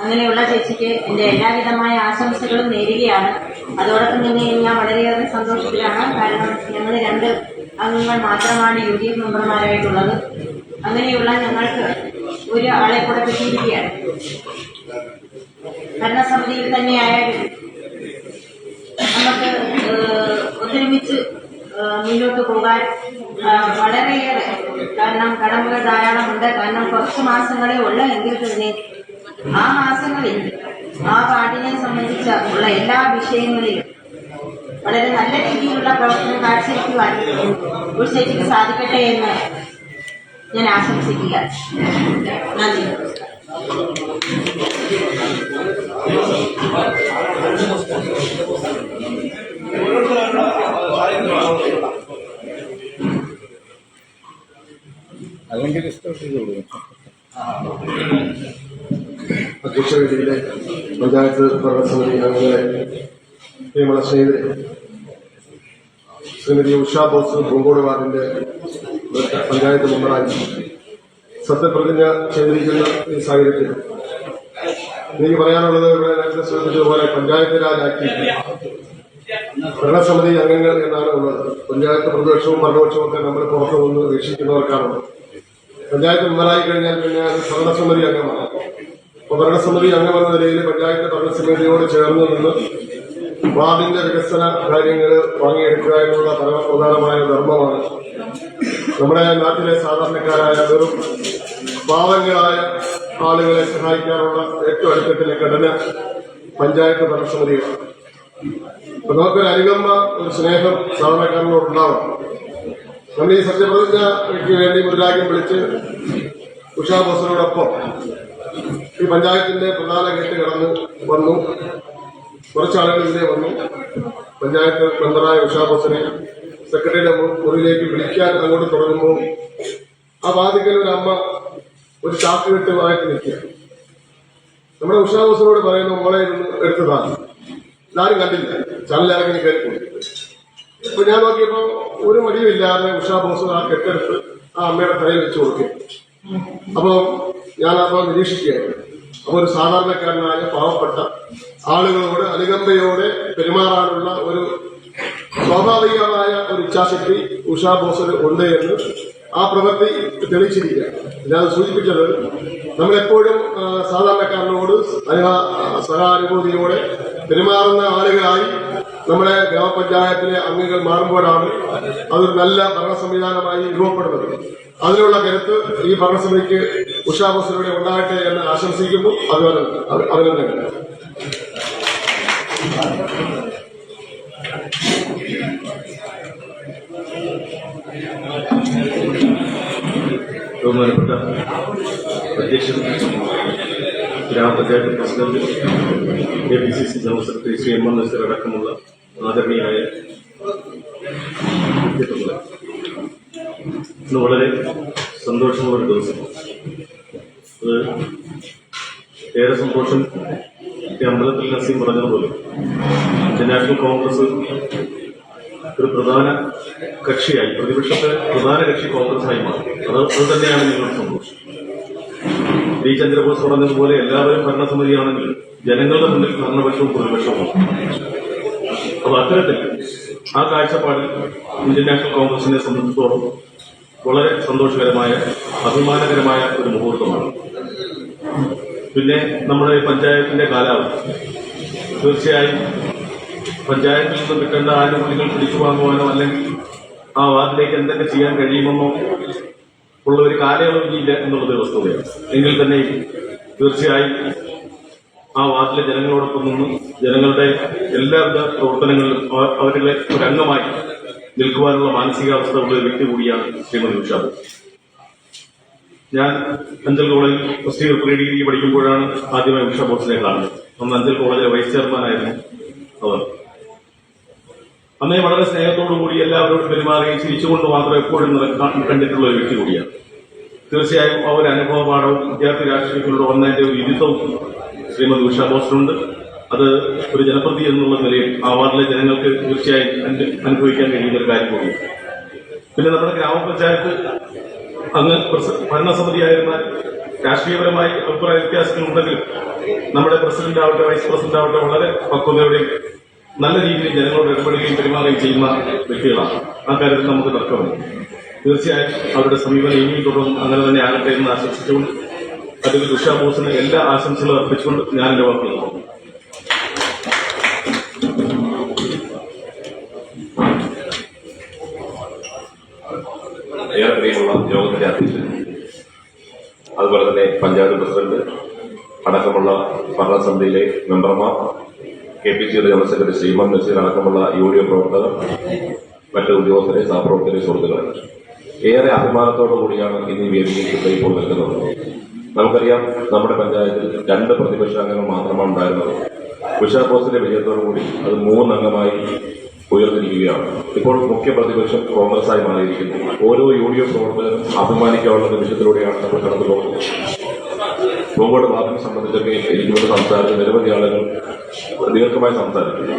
അങ്ങനെയുള്ള ചേച്ചിക്ക് എൻ്റെ എല്ലാവിധമായ ആശംസകളും നേരുകയാണ്. അതോടൊപ്പം തന്നെ ഞാൻ വളരെയേറെ സന്തോഷത്തിലാണ്. കാരണം ഞങ്ങൾ 2 അംഗങ്ങൾ മാത്രമാണ് UDF മെമ്പർമാരായിട്ടുള്ളത്. അങ്ങനെയുള്ള ഞങ്ങൾക്ക് ഒരു ആളെ കൂടെ കിട്ടിയിരിക്കുകയാണ്. ഭരണസമിതിയിൽ തന്നെയായാലും നമുക്ക് ഒത്തൊരുമിച്ച് മുന്നോട്ട് പോകാൻ വളരെയേറെ, കാരണം കടമകൾ ധാരാളമുണ്ട്. കാരണം കുറച്ച് മാസങ്ങളെ ഉള്ളൂ എങ്കിൽ തന്നെ ആ മാസങ്ങളിൽ ആ വാർഡിനെ സംബന്ധിച്ച ഉള്ള എല്ലാ വിഷയങ്ങളിലും വളരെ നല്ല രീതിയിലുള്ള പ്രവർത്തനം കാഴ്ചവെക്കുവാൻ ഉഷയ്ക്ക് സാധിക്കട്ടെ എന്ന് ഞാൻ ആശംസിക്കുക. നന്ദി. അധ്യക്ഷവേദിയിലെ പഞ്ചായത്ത് ഭരണസമിതി അംഗങ്ങളെ, പ്രിയമുള്ള സ്നേഹിതരെ, ശ്രീമതി ഉഷ ബോസ് പൂങ്കോട് വാർഡിന്റെ പഞ്ചായത്ത് മെമ്പറായി സത്യപ്രതിജ്ഞ ചെയ്തിരിക്കുന്ന ഈ സാഹചര്യത്തിൽ എനിക്ക് പറയാനുള്ളത്, ഇവിടെ നേരത്തെ ശ്രദ്ധിച്ചതുപോലെ പഞ്ചായത്ത് രാജ് ആക്ട് ഭരണസമിതി അംഗങ്ങൾ എന്നാണ് ഉള്ളത്. പഞ്ചായത്ത് പ്രതിപക്ഷവും ഭരണപക്ഷവും ഒക്കെ നമ്മൾ പുറത്തു നിന്ന് വീക്ഷിക്കുന്നവർക്കാണുള്ളത്. പഞ്ചായത്ത് മെമ്പറായി കഴിഞ്ഞാൽ പിന്നെ അത് ഭരണസമിതി അംഗമാണ്. അപ്പോൾ ഭരണസമിതി അംഗമെന്ന നിലയിൽ പഞ്ചായത്ത് ഭരണസമിതിയോട് ചേർന്ന് നിന്ന് വാർഡിന്റെ വികസന കാര്യങ്ങൾ വാങ്ങിയെടുക്കുക എന്നുള്ള പരമപ്രധാനമായ ധർമ്മമാണ് നമ്മുടെ നാട്ടിലെ സാധാരണക്കാരായ വെറും പാവങ്ങളായ ആളുകളെ സഹായിക്കാനുള്ള ഏറ്റവും അടുത്തത്തിലെ ഘടന പഞ്ചായത്ത് ഭരണസമിതികളാണ്. അപ്പൊ നമുക്കൊരു അനുകമ്പ, ഒരു സ്നേഹം സാധാരണക്കാരനോടുണ്ടാവാം. നമ്മൾ ഈ സത്യപ്രതിജ്ഞയ്ക്ക് വേണ്ടി മുദ്രാവാക്യം വിളിച്ച് ഉഷാ ബോസിനോടൊപ്പം ഈ പഞ്ചായത്തിന്റെ പ്രധാന ഗേറ്റ് കടന്ന് വന്നു. കുറച്ചാളുകൾ ഇതിലെ വന്നു. പഞ്ചായത്ത് മെമ്പറായ ഉഷാ ബോസിനെ സെക്രട്ടറിയുടെ മുറിയിലേക്ക് വിളിക്കാൻ അങ്ങോട്ട് തുടങ്ങുമ്പോൾ ആ വാതിക്കൽ ഒരു അമ്മ ഒരു ചാക്ക് കെട്ടുമായിട്ട് നിൽക്കുക. നമ്മുടെ ഉഷാ ബോസിനോട് പറയുന്നു, മോളെ ഇന്ന് എടുത്തതാണ്. ഇതാരും കണ്ടില്ല, ചാനലിറങ്ങി കയറിപ്പോയി. അപ്പൊ ഞാൻ നോക്കിയപ്പോ ഒരു മടിയുമില്ലാതെ ഉഷാ ബോസ് ആ കെട്ടെടുത്ത് ആ അമ്മയുടെ തലയിൽ വെച്ച് കൊടുക്കും. അപ്പൊ ഞാനപ്പോൾ നിരീക്ഷിക്കുകയായിരുന്നു. അപ്പൊ ഒരു സാധാരണക്കാരനായ പാവപ്പെട്ട ആളുകളോട് അനുകമ്പയോടെ പെരുമാറാനുള്ള ഒരു സ്വാഭാവികമായ ഒരു ഇച്ഛാശക്തി ഉഷാ ബോസിന് ഉണ്ട് എന്ന് ആ പ്രവൃത്തി തെളിയിച്ചിരിക്കുകയാണ്. ഞാൻ സൂചിപ്പിച്ചത്, നമ്മളെപ്പോഴും സാധാരണക്കാരനോട് സഹാനുഭൂതിയോടെ പെരുമാറുന്ന ആളുകളായി നമ്മുടെ ഗ്രാമപഞ്ചായത്തിലെ അംഗങ്ങൾ മാറുമ്പോഴാണ് അതൊരു നല്ല ഭരണ സംവിധാനമായി രൂപപ്പെടുന്നത്. അതിനുള്ള കരുത്ത് ഈ ഭരണസമിതിക്ക് ഉഷാ ബോസിലൂടെ ഉണ്ടാകട്ടെ എന്ന് ആശംസിക്കുന്നു. അഭിനന്ദനങ്ങൾ. ബഹുമാനപ്പെട്ട അധ്യക്ഷൻ, ഗ്രാമപഞ്ചായത്ത് president, APCC general secretary Shri M. Naseer അടക്കമുള്ള ആദരണീയായ വ്യക്തിത്വങ്ങൾ, ഇന്ന് വളരെ സന്തോഷമുള്ളൊരു ദിവസം. അത് ഏറെ സന്തോഷം. അമ്പലത്തിൽ നസീം പറഞ്ഞതുപോലെ നാഷണൽ കോൺഗ്രസ് ഒരു പ്രധാന കക്ഷിയായി, പ്രതിപക്ഷത്തെ പ്രധാന കക്ഷി കോൺഗ്രസായി മാറി. അത് തന്നെയാണ് ഞങ്ങളുടെ സന്തോഷം. D. ചന്ദ്രബോസ് പറഞ്ഞതുപോലെ എല്ലാവരും ഭരണസമിതിയാണെങ്കിലും ജനങ്ങളുടെ മുന്നിൽ ഭരണപക്ഷവും പ്രതിപക്ഷവും. അപ്പൊ അത്തരത്തിൽ ആ കാഴ്ചപ്പാടിൽ ഇന്ത്യൻ നാഷണൽ കോൺഗ്രസിനെ സംബന്ധിച്ചിടത്തോളം വളരെ സന്തോഷകരമായ, അഭിമാനകരമായ ഒരു മുഹൂർത്തമാണ്. പിന്നെ നമ്മുടെ പഞ്ചായത്തിന്റെ കാലാവധി തീർച്ചയായും പഞ്ചായത്തിൽ നിന്ന് കിട്ടേണ്ട ആനുകൂല്യങ്ങൾ പിടിച്ചു വാങ്ങുവാനോ അല്ലെങ്കിൽ ആ വാർഡിലേക്ക് എന്തൊക്കെ ചെയ്യാൻ കഴിയുമെന്നോ ഉള്ള ഒരു കാലയളവില്ല എന്നുള്ളത് വസ്തുതയാണ്. എങ്കിൽ തന്നെ തീർച്ചയായും ആ വാർഡിലെ ജനങ്ങളോടൊപ്പം നിന്ന് ജനങ്ങളുടെ എല്ലാവിധ പ്രവർത്തനങ്ങളിലും അവരുടെ ഒരു അംഗമായി നിൽക്കുവാനുള്ള മാനസികാവസ്ഥ ഉള്ള ഒരു വ്യക്തി കൂടിയാണ് ശ്രീമതി ഉഷാ ബോസ്. ഞാൻ അഞ്ചൽ കോളേജിൽ ഫസ്റ്റ് ഇയർ പ്രീ ഡിഗ്രി പഠിക്കുമ്പോഴാണ് ആദ്യമായി ഉഷാ ബോസിനെ കാണുന്നത്. അന്ന് അഞ്ചൽ കോളേജിലെ വൈസ് ചെയർമാനായിരുന്നു അവർ. അന്നേ വളരെ സ്നേഹത്തോടുകൂടി എല്ലാവരോടും പെരുമാറുകയും ചിരിച്ചുകൊണ്ട് മാത്രം എപ്പോഴും കണ്ടിട്ടുള്ള ഒരു വ്യക്തി കൂടിയാണ്. തീർച്ചയായും ആ ഒരു അനുഭവ പാഠവും വിദ്യാർത്ഥി രാഷ്ട്രീയത്തിലൂടെ വന്നതിന്റെ ഒരു ഇരുത്തവും ശ്രീമതി ഉഷാ ബോസിനുണ്ട്. അത് ഒരു ജനപ്രതി എന്നുള്ള നിലയിൽ ആ വാർഡിലെ ജനങ്ങൾക്ക് തീർച്ചയായും അനുഭവിക്കാൻ കഴിയുന്ന ഒരു കാര്യം കൂടിയാണ്. പിന്നെ നമ്മുടെ ഗ്രാമപഞ്ചായത്ത് അങ്ങ് ഭരണസമിതിയായിരുന്ന രാഷ്ട്രീയപരമായി അഭിപ്രായ വ്യത്യാസങ്ങളുണ്ടെങ്കിലും നമ്മുടെ പ്രസിഡന്റ് ആവട്ടെ വൈസ് പ്രസിഡന്റ് ആവട്ടെ വളരെ പക്വതയോടെയും നല്ല രീതിയിൽ ജനങ്ങളോട് ഇടപെടുകയും പെരുമാറുകയും ചെയ്യുന്ന വ്യക്തികളാണ്. ആ കാര്യത്തിൽ നമുക്ക് തർക്കമില്ല. തീർച്ചയായും അവരുടെ സമീപനം ഇനിയും തുടർന്ന് അങ്ങനെ തന്നെ ആകട്ടെ എന്ന് ആശംസിച്ചുകൊണ്ട് അഡ്വക്കേറ്റ് ഉഷാ ബോസിന് എല്ലാ ആശംസകളും അർപ്പിച്ചുകൊണ്ട് ഞാൻ എന്റെ വാക്കുകൾ നോക്കുന്നു. ഏറെ പ്രിയമുള്ള യോഗത്തിന്റെ അധ്യക്ഷൻ, അതുപോലെ തന്നെ പഞ്ചായത്ത് പ്രസിഡന്റ് അടക്കമുള്ള ഭരണസമിതിയിലെ മെമ്പർമാർ, KPC general secretary Shri M. Naseer അടക്കമുള്ള UDF പ്രവർത്തകർ, മറ്റ് ഉദ്യോഗസ്ഥരെ, സഹപ്രവർത്തകരെ, സുഹൃത്തുക്കളെ, ഏറെ അഭിമാനത്തോടു കൂടിയാണ് ഇന്ന് ഈ വേദിയിൽ ഇപ്പോൾ നിൽക്കുന്നത്. നമുക്കറിയാം, നമ്മുടെ പഞ്ചായത്തിൽ 2 പ്രതിപക്ഷ അംഗങ്ങൾ മാത്രമാണ് ഉണ്ടായിരുന്നത്. ഉഷാ ബോസിന്റെ വിജയത്തോടുകൂടി അത് 3 അംഗമായി ഉയർന്നിരിക്കുകയാണ്. ഇപ്പോൾ മുഖ്യ പ്രതിപക്ഷം കോൺഗ്രസായി മാറിയിരിക്കുന്നു. ഓരോ UDF പ്രവർത്തകരും അഭിമാനിക്കാനുള്ള നിമിഷത്തിലൂടെയാണ് നമ്മൾ കടന്നു പോകുന്നത്. പൂങ്കോട് വാർഡിനെ സംബന്ധിച്ചൊക്കെ എനിക്കിവിടെ സംസാരിച്ച നിരവധി ആളുകൾ ദീർഘമായി സംസാരിക്കുന്നു.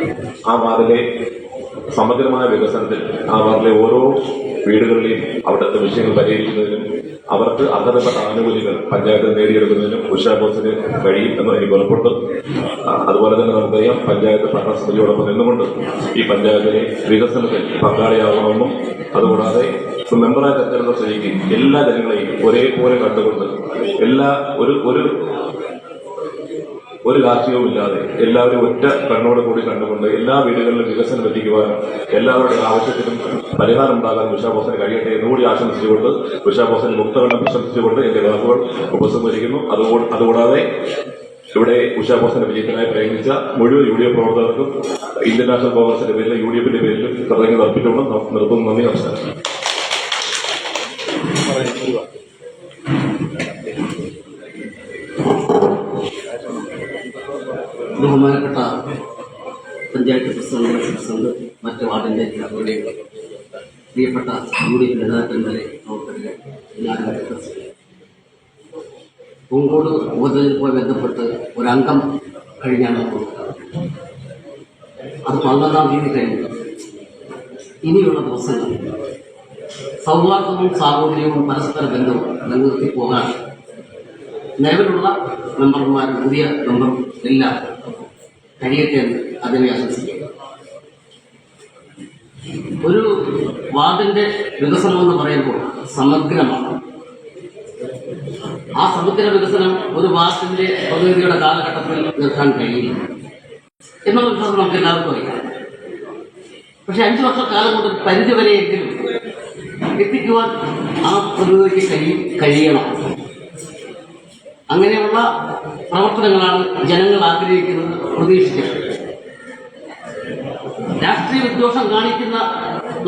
ആ വാർഡിലെ സമഗ്രമായ വികസനത്തിൽ ആ വാർഡിലെ ഓരോ വീടുകളിലെയും അവിടുത്തെ വിഷയങ്ങൾ പരിഹരിക്കുന്നതിനും അവർക്ക് അർഹതപ്പെട്ട ആനുകൂല്യങ്ങൾ പഞ്ചായത്തിൽ നേടിയെടുക്കുന്നതിനും ഉഷാ ബോസിന് കഴിയും എന്ന് എനിക്ക് ഉറപ്പുണ്ട്. അതുപോലെ തന്നെ നമുക്കറിയാം, പഞ്ചായത്ത് ഭരണസമിതിയോടൊപ്പം നിന്നുകൊണ്ട് ഈ പഞ്ചായത്തിലെ വികസനത്തിൽ പങ്കാളിയാവണമെന്നും അതുകൂടാതെ മെമ്പറായി തെരഞ്ഞെടുത്ത സ്ഥിതിക്ക് എല്ലാ ജനങ്ങളെയും ഒരേപോലെ കണ്ടുകൊണ്ട് ഒരു രാഷ്ട്രീയവുമില്ലാതെ എല്ലാവരും ഒറ്റ കണ്ണോട് കൂടി കണ്ടുകൊണ്ട് എല്ലാ വീടുകളിലും വികസനം എത്തിക്കുവാനും എല്ലാവരുടെ ആവശ്യത്തിനും പരിഹാരം ഉണ്ടാകാൻ ഉഷാ ബോസിന് കഴിയട്ടെ എന്നുകൂടി ആശംസിച്ചുകൊണ്ട് ഉഷാ ബോസിന് മുക്തകണ്ഠം പ്രശംസിച്ചുകൊണ്ട് എന്റെ വാക്കുകൾ ഉപസംഹരിക്കുന്നു. അതുകൂടാതെ ഇവിടെ ഉഷാ ബോസിന്റെ വിജയത്തിനായി പ്രയത്നിച്ച മുഴുവൻ UDF പ്രവർത്തകർക്കും ഇന്ത്യൻ നാഷണൽ കോൺഗ്രസിന്റെ പേരിലും UDFന്റെ പേരിലും കൃതജ്ഞത അർപ്പിച്ചുകൊണ്ട് നിർത്തുന്നു. നന്ദി, നമസ്കാരം. ബഹുമാനപ്പെട്ട പഞ്ചായത്ത് പ്രസിഡന്റ്, മറ്റ് വാർഡിന്റെ പ്രിയപ്പെട്ട UDF നേതാക്കന്മാരെ, പ്രവർത്തകരെ, എല്ലാവരും പൂങ്കോട് ഉപതെരഞ്ഞെടുപ്പുമായി ബന്ധപ്പെട്ട് ഒരംഗം കഴിഞ്ഞാണ് അത് 11-ാം തീയതി കഴിഞ്ഞു. ഇനിയുള്ള ദിവസങ്ങൾ സൗഹാർദ്ദവും സാഹോദര്യവും പരസ്പര ബന്ധവും നിലനിർത്തി പോകാൻ നിലവിലുള്ള മെമ്പർമാരും പുതിയ മെമ്പറും എല്ലാം കഴിയട്ടെ എന്ന് അതിനെ ആശംസിക്കുക. ഒരു വാർഡിന്റെ വികസനം എന്ന് പറയുമ്പോൾ സമഗ്രമാണ്. ആ സമഗ്ര വികസനം ഒരു വാർഡിന്റെ പ്രതിനിധിയുടെ കാലഘട്ടത്തിൽ നിൽക്കാൻ കഴിയില്ല എന്നുള്ള വിശ്വാസം നമുക്ക് എല്ലാവർക്കും അറിയാം. പക്ഷെ 5 വർഷക്കാലം കൊണ്ട് ഒരു പരിധിവരെയെങ്കിലും എത്തിക്കുവാൻ ആ പ്രതിനിധിക്ക് കഴിയണം. അങ്ങനെയുള്ള പ്രവർത്തനങ്ങളാണ് ജനങ്ങൾ ആഗ്രഹിക്കുന്നത്, പ്രതീക്ഷിക്കുന്നത്. രാഷ്ട്രീയ വിദ്വേഷം കാണിക്കുന്ന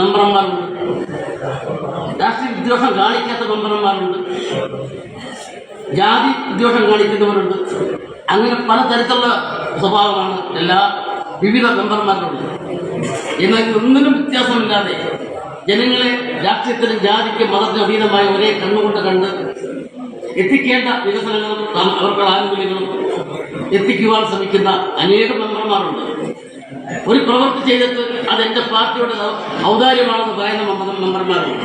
മെമ്പർമാരുണ്ട്, രാഷ്ട്രീയ വിദ്വേഷം കാണിക്കാത്ത മെമ്പർമാരുണ്ട്, ജാതി വിദ്വേഷം കാണിക്കുന്നവരുണ്ട്. അങ്ങനെ പലതരത്തിലുള്ള സ്വഭാവമാണ് വിവിധ മെമ്പർമാരുള്ളത്. എന്നാൽ ഒന്നിനും വ്യത്യാസമില്ലാതെ ജനങ്ങളെ രാഷ്ട്രീയത്തിനും ജാതിക്കും മതത്തിനും അതീതമായ ഒരേ കണ്ണുകൊണ്ട് കണ്ട് എത്തിക്കേണ്ട വികസനങ്ങളും അവർക്കുള്ള ആനുകൂല്യങ്ങളും എത്തിക്കുവാൻ ശ്രമിക്കുന്ന അനേകം മെമ്പർമാരുണ്ട്. ഒരു പ്രവൃത്തി ചെയ്തിട്ട് അതെന്റെ പാർട്ടിയുടെ ഔദാര്യമാണെന്ന് പറയുന്ന മെമ്പർമാരുണ്ട്.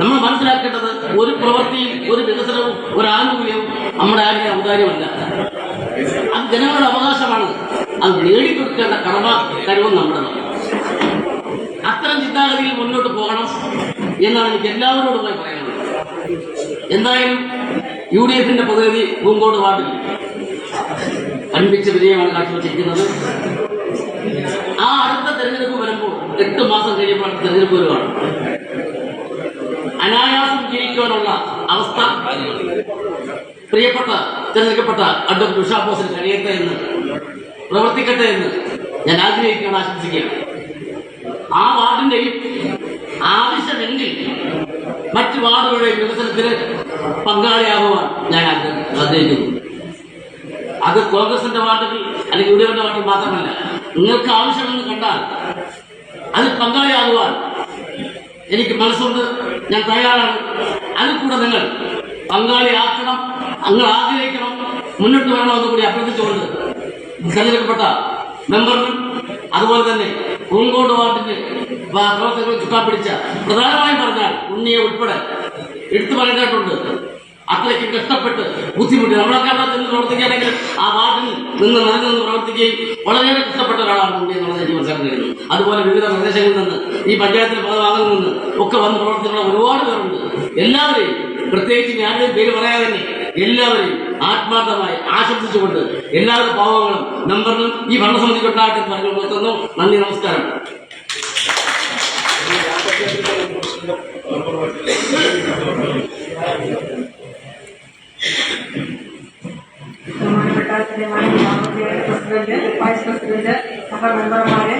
നമ്മൾ മനസ്സിലാക്കേണ്ടത് ഒരു പ്രവൃത്തിയും ഒരു വികസനവും ഒരു ആനുകൂല്യവും നമ്മുടെ ആരുടെ ഔദാര്യമല്ല. അത് ജനങ്ങളുടെ അവകാശമാണ്. അത് നേടിക്കൊടുക്കേണ്ട കഴിവും നമ്മുടേതാണ്. അത്തരം ചിന്താഗതിയിൽ മുന്നോട്ട് പോകണം എന്നാണ് എനിക്ക് എല്ലാവരോടുമായി പറയാനുള്ളത്. എന്തായാലും UDFന്റെ പ്രതിനിധി പൂങ്കോട് വാർഡിൽ അൻപിച്ച വിജയമാണ് കാഴ്ചവെച്ചിരിക്കുന്നത്. ആ അടുത്ത തെരഞ്ഞെടുപ്പ് വരുമ്പോൾ 8 മാസം കഴിയുമ്പോൾ തെരഞ്ഞെടുപ്പ് വരുവാണ്. അനായാസം ജയിക്കുവാനുള്ള അവസ്ഥ പ്രിയപ്പെട്ട തെരഞ്ഞെടുക്കപ്പെട്ട അഡ്വക്കേറ്റ് ഉഷാ ബോസിന് കഴിയട്ടെ എന്ന്, പ്രവർത്തിക്കട്ടെ എന്ന് ഞാൻ ആഗ്രഹിക്കുകയാണ്, ആശംസിക്കുകയാണ്. ആ വാർഡിന്റെയും ആവശ്യമെങ്കിൽ മറ്റ് വാർഡുകളുടെ വികസനത്തിന് പങ്കാളിയാകുവാൻ ഞാൻ ആഗ്രഹിക്കുന്നു. അത് കോൺഗ്രസിന്റെ വാർഡിൽ അല്ലെങ്കിൽ UDFന്റെ വാർഡിൽ മാത്രമല്ല, നിങ്ങൾക്ക് ആവശ്യമെന്ന് കണ്ടാൽ അതിൽ പങ്കാളിയാകുവാൻ എനിക്ക് മനസ്സുണ്ട്, ഞാൻ തയ്യാറാണ്. അതിൽ കൂടെ നിങ്ങൾ പങ്കാളിയാക്കണം, നിങ്ങൾ ആഗ്രഹിക്കണം, മുന്നോട്ട് വരണമെന്ന് കൂടി അഭ്യർത്ഥിച്ചുകൊണ്ട് തെരഞ്ഞെടുക്കപ്പെട്ട മെമ്പറിനും അതുപോലെ തന്നെ പൂങ്കോട് വാർഡിന്റെ പ്രവർത്തകരെ ചുറ്റാൻ പ്രധാനമായും പറഞ്ഞാൽ ഉണ്ണിയെ ഉൾപ്പെടെ എടുത്തു പറയേണ്ടതായിട്ടുണ്ട്. അത്രയ്ക്ക് കഷ്ടപ്പെട്ട് ബുദ്ധിമുട്ടി നമ്മളൊക്കെ അവിടെ നിന്ന് പ്രവർത്തിക്കുകയാണെങ്കിൽ ആ വാർഡിൽ നിന്ന് നിലനിന്ന് പ്രവർത്തിക്കുകയും വളരെയേറെ കഷ്ടപ്പെട്ട ഒരാളാണ് ഉണ്ണി എന്നുള്ളത് എനിക്ക് മനസ്സിലാക്കാൻ കഴിയുന്നു. അതുപോലെ വിവിധ പ്രദേശങ്ങളിൽ നിന്ന് ഈ പഞ്ചായത്തിന് പദഭാഗങ്ങളിൽ നിന്ന് ഒക്കെ വന്ന് പ്രവർത്തിക്കുന്ന ഒരുപാട് പേരുണ്ട്. എല്ലാവരെയും പ്രത്യേകിച്ച് ഞാനും പേര് പറയാതെ തന്നെ എല്ലാവരെയും ആത്മാർത്ഥമായി ആശംസിച്ചുകൊണ്ട് എല്ലാവരുടെ പാവങ്ങളും മെമ്പറിനും ഈ ഭരണസമിതി കൊണ്ടായിട്ട് പറഞ്ഞു കൊടുക്കുന്നു. നന്ദി, നമസ്കാരം. പ്രസിഡന്റ്, വൈസ് പ്രസിഡന്റ്, സഹമെമ്പർമാര്,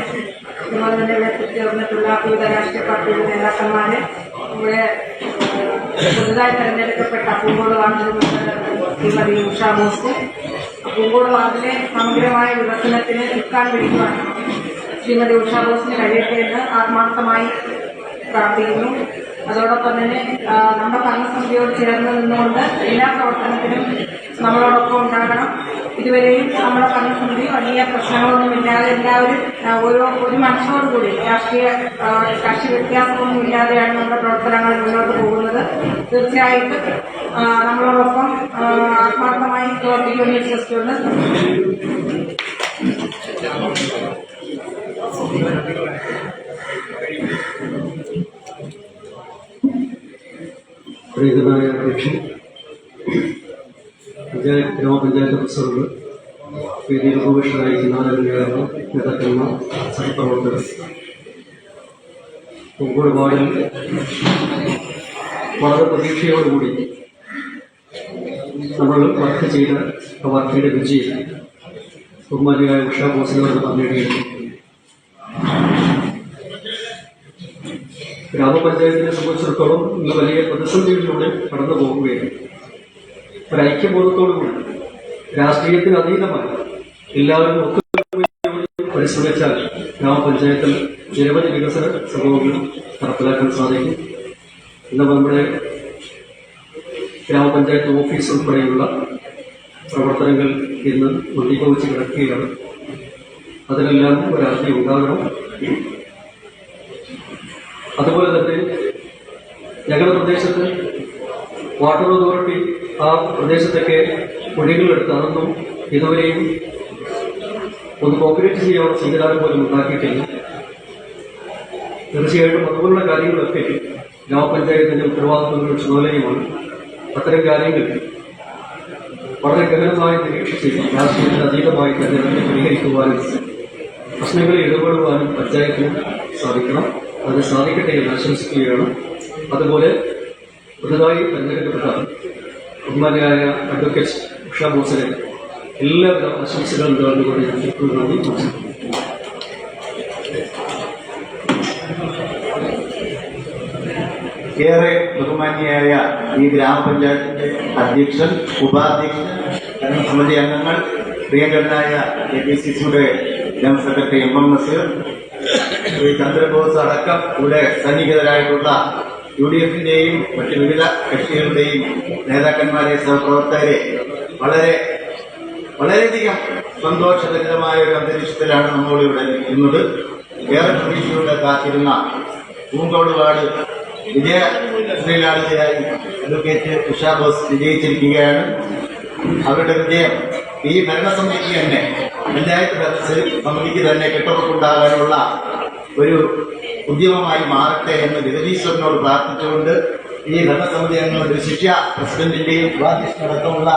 അതുപോലെ തന്നെ ഇവിടെ ചേർന്നിട്ടുള്ള വിവിധ രാഷ്ട്രീയ പാർട്ടിയുടെ നേതാക്കന്മാര്, ഇവിടെ പുതുതായി തെരഞ്ഞെടുക്കപ്പെട്ട പൂങ്കോട് വാർഡിൽ ശ്രീമതി ഉഷാ ബോസ്, പൂങ്കോട് വാർഡിലെ സമഗ്രമായ വികസനത്തിന് നിൽക്കാൻ പിടിക്കുവാൻ ശ്രീമതി ഉഷാ ബോസിന് കഴിയട്ടെ എന്ന് ആത്മാർത്ഥമായി പ്രാർത്ഥിക്കുന്നു. അതോടൊപ്പം തന്നെ നമ്മുടെ ഭരണസമിതിയോട് ചേർന്ന് നിന്നുകൊണ്ട് എല്ലാ പ്രവർത്തനത്തിനും നമ്മളോടൊപ്പം ഉണ്ടാകണം. ഇതുവരെയും നമ്മുടെ ഭരണസമിതി വലിയ പ്രശ്നങ്ങളൊന്നുമില്ലാതെ എല്ലാവരും ഒരു മനസ്സോടുകൂടി കക്ഷി വ്യത്യാസമൊന്നും ഇല്ലാതെയാണ് നമ്മുടെ പ്രവർത്തനങ്ങൾ മുന്നോട്ട് പോകുന്നത്. തീർച്ചയായിട്ടും നമ്മളോടൊപ്പം ആത്മാർത്ഥമായി പ്രവർത്തിക്കുമെന്ന് വിശ്വസിച്ചുകൊണ്ട് പ്രീതനായ അധ്യക്ഷൻ, ഗ്രാമപഞ്ചായത്ത് പ്രസിഡന്റ്, വേദിയിൽ ഉപവിഷ്ടരായിരിക്കുന്ന നേതാക്കന്മാർ, സഹപ്രവർത്തകർ, പൂങ്കോട് വാർഡിൽ വളരെ പ്രതീക്ഷയോടുകൂടി നമ്മൾ വർക്ക് ചെയ്ത പാർട്ടിയുടെ വിജയം ബഹുമാനിയായ ഉഷാ ബോസിനോട് നേടിയിരുന്നു. ഗ്രാമപഞ്ചായത്തിനെ സംബന്ധിച്ചിടത്തോളം ഇന്ന് വലിയ പ്രതിസന്ധികളിലൂടെ കടന്നു പോകുകയാണ്. ഒരു ഐക്യബോധത്തോടുകൂടി രാഷ്ട്രീയത്തിന് അതീതമായി എല്ലാവരും പരിശ്രമിച്ചാൽ ഗ്രാമപഞ്ചായത്തിൽ നിരവധി വികസന സംഭവങ്ങൾ നടപ്പിലാക്കാൻ സാധിക്കും. ഇന്ന് നമ്മുടെ ഗ്രാമപഞ്ചായത്ത് ഓഫീസ് ഉൾപ്പെടെയുള്ള പ്രവർത്തനങ്ങൾ ഇന്ന് ഒന്നിപ്പോച്ച് കിടക്കുകയാണ്. അതിനെല്ലാം ഒരർത്ഥം ഉണ്ടാകണം. അതുപോലെ തന്നെ ഞങ്ങളുടെ പ്രദേശത്ത് വാട്ടർ അതോറിറ്റി ആ പ്രദേശത്തൊക്കെ കുഴികളെടുത്ത് അതൊന്നും ഇതുവരെയും ഒന്ന് കോൺക്രീറ്റ് ചെയ്യാനുള്ള സംവിധാനം പോലും ഉണ്ടാക്കിയിട്ടില്ല. തീർച്ചയായിട്ടും അതുപോലുള്ള കാര്യങ്ങളൊക്കെ ഗ്രാമപഞ്ചായത്തിന്റെ ഉത്തരവാദിത്വങ്ങളുടെ ചുമതലയുമാണ്. അത്തരം കാര്യങ്ങൾ വളരെ ഗഹനമായി നിരീക്ഷിച്ച് രാഷ്ട്രീയത്തിന് അതീതമായി തന്നെ പരിഹരിക്കുവാനും പ്രശ്നങ്ങളിൽ ഇടപെടുവാനും പഞ്ചായത്തിന് സാധിക്കണം. അത് സാധിക്കട്ടെ എന്ന് ആശംസിക്കുകയാണ്. അതുപോലെ പുതുതായി തെരഞ്ഞെടുക്കപ്പെട്ട ബഹുമാന്യരായ അഡ്വക്കേറ്റ് ഉഷ ബോസിനെ എല്ലാവിധ ആശംസകളും നേർന്നുകൊണ്ട് ഞാൻ ഇപ്പോൾ നന്ദി നമസ്കാരം. ഏറെ ബഹുമാന്യയായ ഈ ഗ്രാമപഞ്ചായത്തിന്റെ അധ്യക്ഷൻ, ഉപാധ്യക്ഷൻ, ഭരണസമിതി അംഗങ്ങൾ, പ്രിയങ്കരനായ KPCCയുടെ general secretary MM Nazeer, Sri Chandrabose അടക്കം ഇവിടെ സന്നിഹിതരായിട്ടുള്ള UDFന്റെയും മറ്റ് വിവിധ കക്ഷികളുടെയും നേതാക്കന്മാരെ, സഹപ്രവർത്തകരെ, വളരെയധികം സന്തോഷകരമായ ഒരു അന്തരീക്ഷത്തിലാണ് നമ്മളിവിടെ നിൽക്കുന്നത്. ഏറെ പ്രതീക്ഷയോടെ കാത്തിരുന്ന പൂങ്കോട് വാർഡ് വിജയശ്രീലാളിതയായി അഡ്വക്കേറ്റ് ഉഷ ബോസ് വിജയിച്ചിരിക്കുകയാണ്. അവരുടെ വിജയം ഈ ഭരണസമിതിക്ക് തന്നെ, പഞ്ചായത്ത് സമിതിക്ക് തന്നെ കെട്ടുറപ്പുണ്ടാകാനുള്ള ഒരു ഉദ്യമമായി മാറട്ടെ എന്ന് ജഗദീശ്വരനോട് പ്രാർത്ഥിച്ചുകൊണ്ട് ഈ ഭരണസമിതി അംഗങ്ങളുടെ ശിക്ഷ പ്രസിഡന്റിന്റെയും ഉപാധ്യക്ഷനടക്കമുള്ള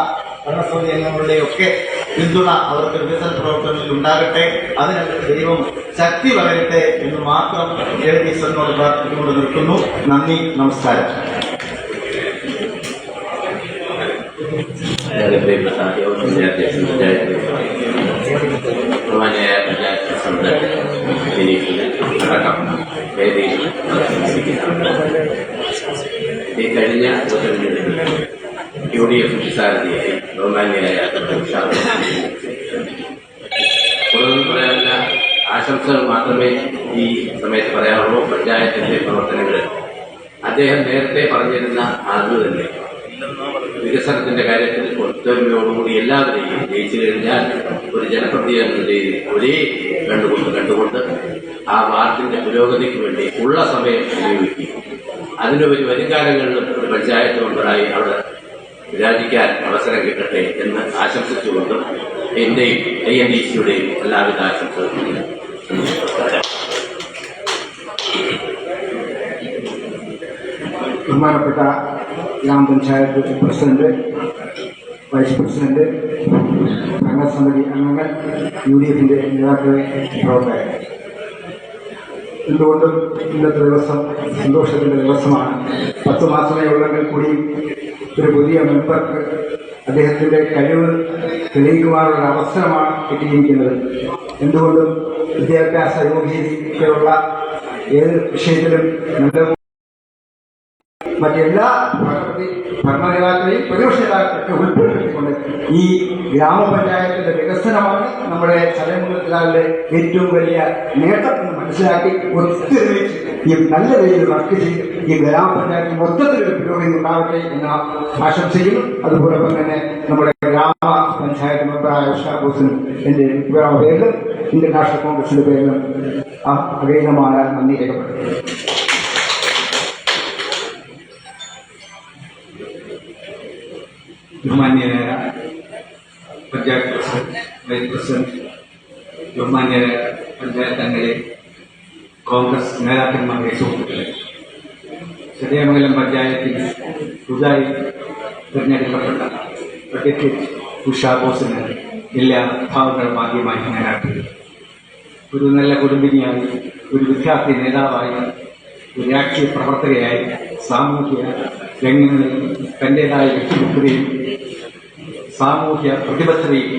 ഭരണസമിതി അംഗങ്ങളുടെയും ഒക്കെ പിന്തുണ അവർക്ക് വികസന പ്രവർത്തനങ്ങളിൽ ഉണ്ടാകട്ടെ, അതിന് ദൈവം ശക്തി പകരട്ടെ എന്ന് മാത്രം ജഗദീശ്വരനോട് പ്രാർത്ഥിച്ചുകൊണ്ട് നിർത്തുന്നു. നന്ദി, നമസ്കാരം. ബഹുമാന്യരായ പഞ്ചായത്ത് പ്രസിഡന്റ് അടക്കം വേദിയിൽ ഈ കഴിഞ്ഞ UDF സാരഥിയായി ബഹുമാന്യരായ കൂടുതൽ പറയാനുള്ള ആശംസകൾ മാത്രമേ ഈ സമയത്ത് പറയാനുള്ളൂ. പഞ്ചായത്തിന്റെ പ്രവർത്തനങ്ങളിൽ അദ്ദേഹം നേരത്തെ പറഞ്ഞിരുന്ന അത് തന്നെ വികസനത്തിന്റെ കാര്യത്തിൽ ഒത്തൊരുമയോടുകൂടി എല്ലാവരെയും ജയിച്ചു കഴിഞ്ഞാൽ ഒരു ജനപ്രതിനിധി എന്ന നിലയിൽ ഒരേ കണ്ടുകൊണ്ട് ആ വാർഡിന്റെ പുരോഗതിക്ക് വേണ്ടി ഉള്ള സമയം ഉപയോഗിക്കും. അതിനുപരി വരും കാലങ്ങളിലും ഒരു പഞ്ചായത്ത് മെമ്പറായി അവിടെ വിരാജിക്കാൻ അവസരം കിട്ടട്ടെ എന്ന് ആശംസിച്ചുകൊണ്ടും എന്റെയും INDCയുടെയും എല്ലാവിധ ആശംസകളും. ബഹുമാനപ്പെട്ട ഗ്രാമപഞ്ചായത്ത് പ്രസിഡന്റ്, വൈസ് പ്രസിഡന്റ്, ഭരണസമിതി അംഗങ്ങൾ, UDFന്റെ നേതാക്കളെ, പ്രവർത്തകർ, എന്തുകൊണ്ടും ഇന്നത്തെ ദിവസം സന്തോഷത്തിന്റെ ദിവസമാണ്. 10 മാസമേ ഉള്ളെങ്കിൽ കൂടി ഒരു പുതിയ മെമ്പർക്ക് അദ്ദേഹത്തിന്റെ കഴിവ് തെളിയിക്കുവാനുള്ള അവസരമാണ് കിട്ടിയിരിക്കുന്നത്. എന്തുകൊണ്ടും വിദ്യാഭ്യാസ യോഗ്യതയുള്ള ഏത് വിഷയത്തിലും നല്ല മറ്റെല്ലാ ഭരണനേതാക്കളെയും പ്രതിപക്ഷ നേതാക്കളൊക്കെ ഉൾപ്പെടുത്തിക്കൊണ്ട് ഈ ഗ്രാമപഞ്ചായത്തിന്റെ വികസനമാണ് നമ്മുടെ തലമുറക്കാരുടെ ഏറ്റവും വലിയ നേട്ടം എന്ന് മനസ്സിലാക്കി ഒത്തൊരുമിച്ച് ഈ നല്ല രീതിയിൽ വർക്ക് ചെയ്ത് ഈ ഗ്രാമപഞ്ചായത്ത് മൊത്തത്തിലൊരു പുരോഗതി ഉണ്ടാവട്ടെ എന്ന് ആശംസിക്കുന്നു. അതുപോലൊപ്പം തന്നെ നമ്മുടെ ഗ്രാമപഞ്ചായത്ത് മെമ്പറായ ഉഷ ബോസിനും എന്റെ പേരിലും ഇന്ത്യൻ നാഷണൽ കോൺഗ്രസിന്റെ പേരിലും അഗൈതമായ നന്ദി രേഖപ്പെടുത്തുന്നു. ബഹുമാന്യരായ പഞ്ചായത്ത് പ്രസിഡന്റ്, വൈസ് പ്രസിഡന്റ്, ബഹുമാന്യരായ പഞ്ചായത്ത് അംഗങ്ങളെ, കോൺഗ്രസ് നേതാക്കന്മാരെ, സുഹൃത്തുക്കളെ, ചതയമംഗലം പഞ്ചായത്തിൽ പുതുതായി തിരഞ്ഞെടുക്കപ്പെട്ട അഡ്വക്കേറ്റ് ഉഷ ബോസിന് എല്ലാ ഭാവങ്ങളും ആദ്യമായി ഞാൻ അറിയിക്കുന്നു. ഒരു നല്ല കുടുംബിനിയായി, ഒരു വിദ്യാർത്ഥി നേതാവായി, ഒരു രാഷ്ട്രീയ പ്രവർത്തകയായി, സാമൂഹ്യ രംഗങ്ങളിൽ തന്റേതായ വ്യക്തിമുദ്രയും സാമൂഹ്യ പ്രതിബദ്ധതയും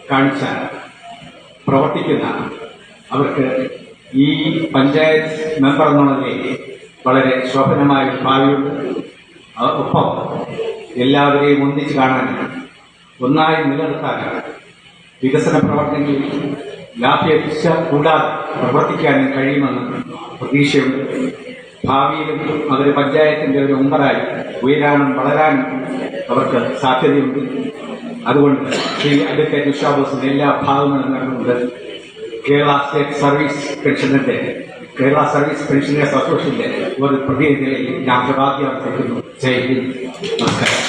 കാണിച്ച പ്രവർത്തിക്കുന്ന അവർക്ക് ഈ പഞ്ചായത്ത് മെമ്പർ എന്നുള്ളതിൽ വളരെ ശോഭനമായ ഭാവിയുണ്ട്. ഒപ്പം എല്ലാവരെയും ഒന്നിച്ച് കാണാനും ഒന്നായി നിലനിർത്താനും വികസന പ്രവർത്തനങ്ങളിൽ ലാഭ്യത കൂടാതെ പ്രവർത്തിക്കാനും കഴിയുമെന്ന് പ്രതീക്ഷയുണ്ട്. ഭാവിയിലും അവർ പഞ്ചായത്തിന്റെ ഒരു മെമ്പറായി ഉയരാനും വളരാനും അവർക്ക് സാധ്യതയുണ്ട്. അതുകൊണ്ട് ശ്രീ അഡ്വക്കേറ്റ് ഉഷ ബോസിന് എല്ലാ ഭാഗങ്ങളും നടന്നുകൊണ്ട് കേരള സ്റ്റേറ്റ് സർവീസ് പെൻഷനറിന്റെ കേരള സർവീസ് പെൻഷനേഴ്സ് അസോസിയേഷന്റെ ഒരു പ്രതിനിധിയെ ഞാൻ പ്രഭാഗ്യം അർപ്പിക്കുന്നു. ജയ് ഹിന്ദ്, നമസ്കാരം.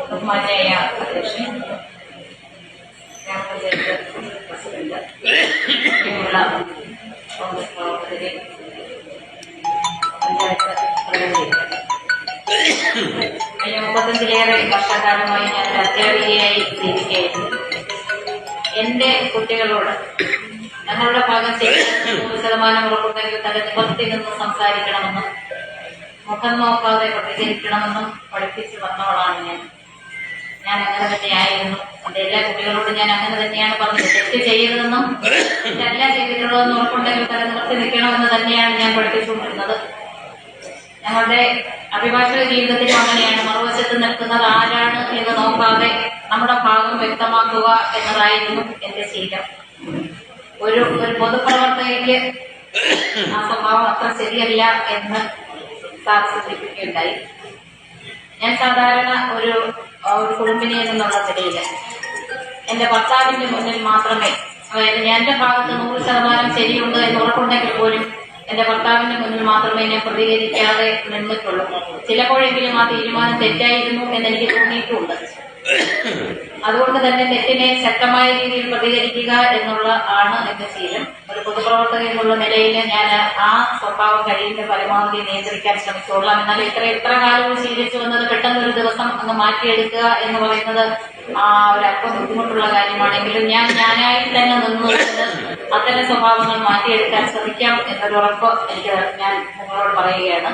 ബഹുമാന്യയായ അധ്യക്ഷൻ, ഗ്രാമപഞ്ചായത്ത് പ്രസിഡന്റ്, കോൺഗ്രസ് പ്രവർത്തകരെ, പഞ്ചായത്ത് പ്രതിനിധികൾ, കഴിഞ്ഞ 35-ലേറെ വർഷക്കാലമായി ഞാൻ ഒരു അധ്യാപികയായി ജീവിക്കുകയായിരുന്നു. എൻ്റെ കുട്ടികളോട് ഞങ്ങളുടെ ഭാഗം ചെയ്യാൻ 100% ഉറപ്പുണ്ടെങ്കിൽ തന്റെ നിവർത്തി നിന്ന് സംസാരിക്കണമെന്നും മുഖം നോക്കാതെ പ്രതികരിക്കണമെന്നും പഠിപ്പിച്ചു വന്നവളാണ് ഞാൻ അങ്ങനെ തന്നെയായിരുന്നു. എന്റെ എല്ലാ കുട്ടികളോടും ഞാൻ അങ്ങനെ തന്നെയാണ് പറഞ്ഞത്. തെറ്റ് ചെയ്യരുതെന്നും തെറ്റല്ല ചെയ്തിട്ടുള്ളതെന്ന് ഉറപ്പുണ്ടെങ്കിൽ തന്റെ നിവർത്തി നിൽക്കണമെന്ന് തന്നെയാണ് ഞാൻ പഠിപ്പിച്ചുകൊണ്ടിരുന്നത്. ഞങ്ങളുടെ അഭിഭാഷക ജീവിതത്തിലും അങ്ങനെയാണ്. മറുവശത്ത് നിൽക്കുന്നത് ആരാണ് എന്ന് നോക്കാതെ നമ്മുടെ ഭാഗം വ്യക്തമാക്കുക എന്നതായിരുന്നു എന്റെ ശീലം. ഒരു പൊതുപ്രവർത്തകയ്ക്ക് ആ സ്വഭാവം അത്ര ശരിയല്ല എന്ന് സാർ സൂചിപ്പിക്കുകയുണ്ടായി. ഞാൻ സാധാരണ ഒരു കുടുംബിനി എന്നുള്ള നിലയിൽ എന്റെ ഭർത്താവിന്റെ മുന്നിൽ മാത്രമേ, അതായത് എന്റെ ഭാഗത്ത് 100% ശരിയുണ്ട് എന്ന് ഉറപ്പുണ്ടെങ്കിൽ പോലും എന്റെ ഭർത്താവിന്റെ മുന്നിൽ മാത്രമേ ഞാൻ പ്രതികരിക്കാതെ നിന്നിട്ടുള്ളൂ. ചിലപ്പോഴെങ്കിലും ആ തീരുമാനം തെറ്റായിരുന്നു എന്നെനിക്ക് തോന്നിയിട്ടുമുണ്ട്. അതുകൊണ്ട് തന്നെ തെറ്റിനെ ശക്തമായ രീതിയിൽ പ്രതികരിക്കുക എന്നുള്ള ആണ് എന്റെ ശീലം. ഒരു പൊതുപ്രവർത്തക എന്നുള്ള നിലയിൽ ഞാൻ ആ സ്വഭാവം കഴിയുന്ന പരമാവധി നിയന്ത്രിക്കാൻ ശ്രമിച്ചോളാം. എന്നാൽ ഇത്ര കാലവും ശീലിച്ചു വന്നത് പെട്ടെന്നൊരു ദിവസം അങ്ങ് മാറ്റിയെടുക്കുക എന്ന് പറയുന്നത് ഒരല്പം ബുദ്ധിമുട്ടുള്ള കാര്യമാണെങ്കിലും ഞാനായി തന്നെ നിന്നുകൊണ്ട് അത്തരം സ്വഭാവങ്ങൾ മാറ്റിയെടുക്കാൻ ശ്രമിക്കാം എന്നൊരു ഉറപ്പ് ഞാൻ നിങ്ങളോട് പറയുകയാണ്.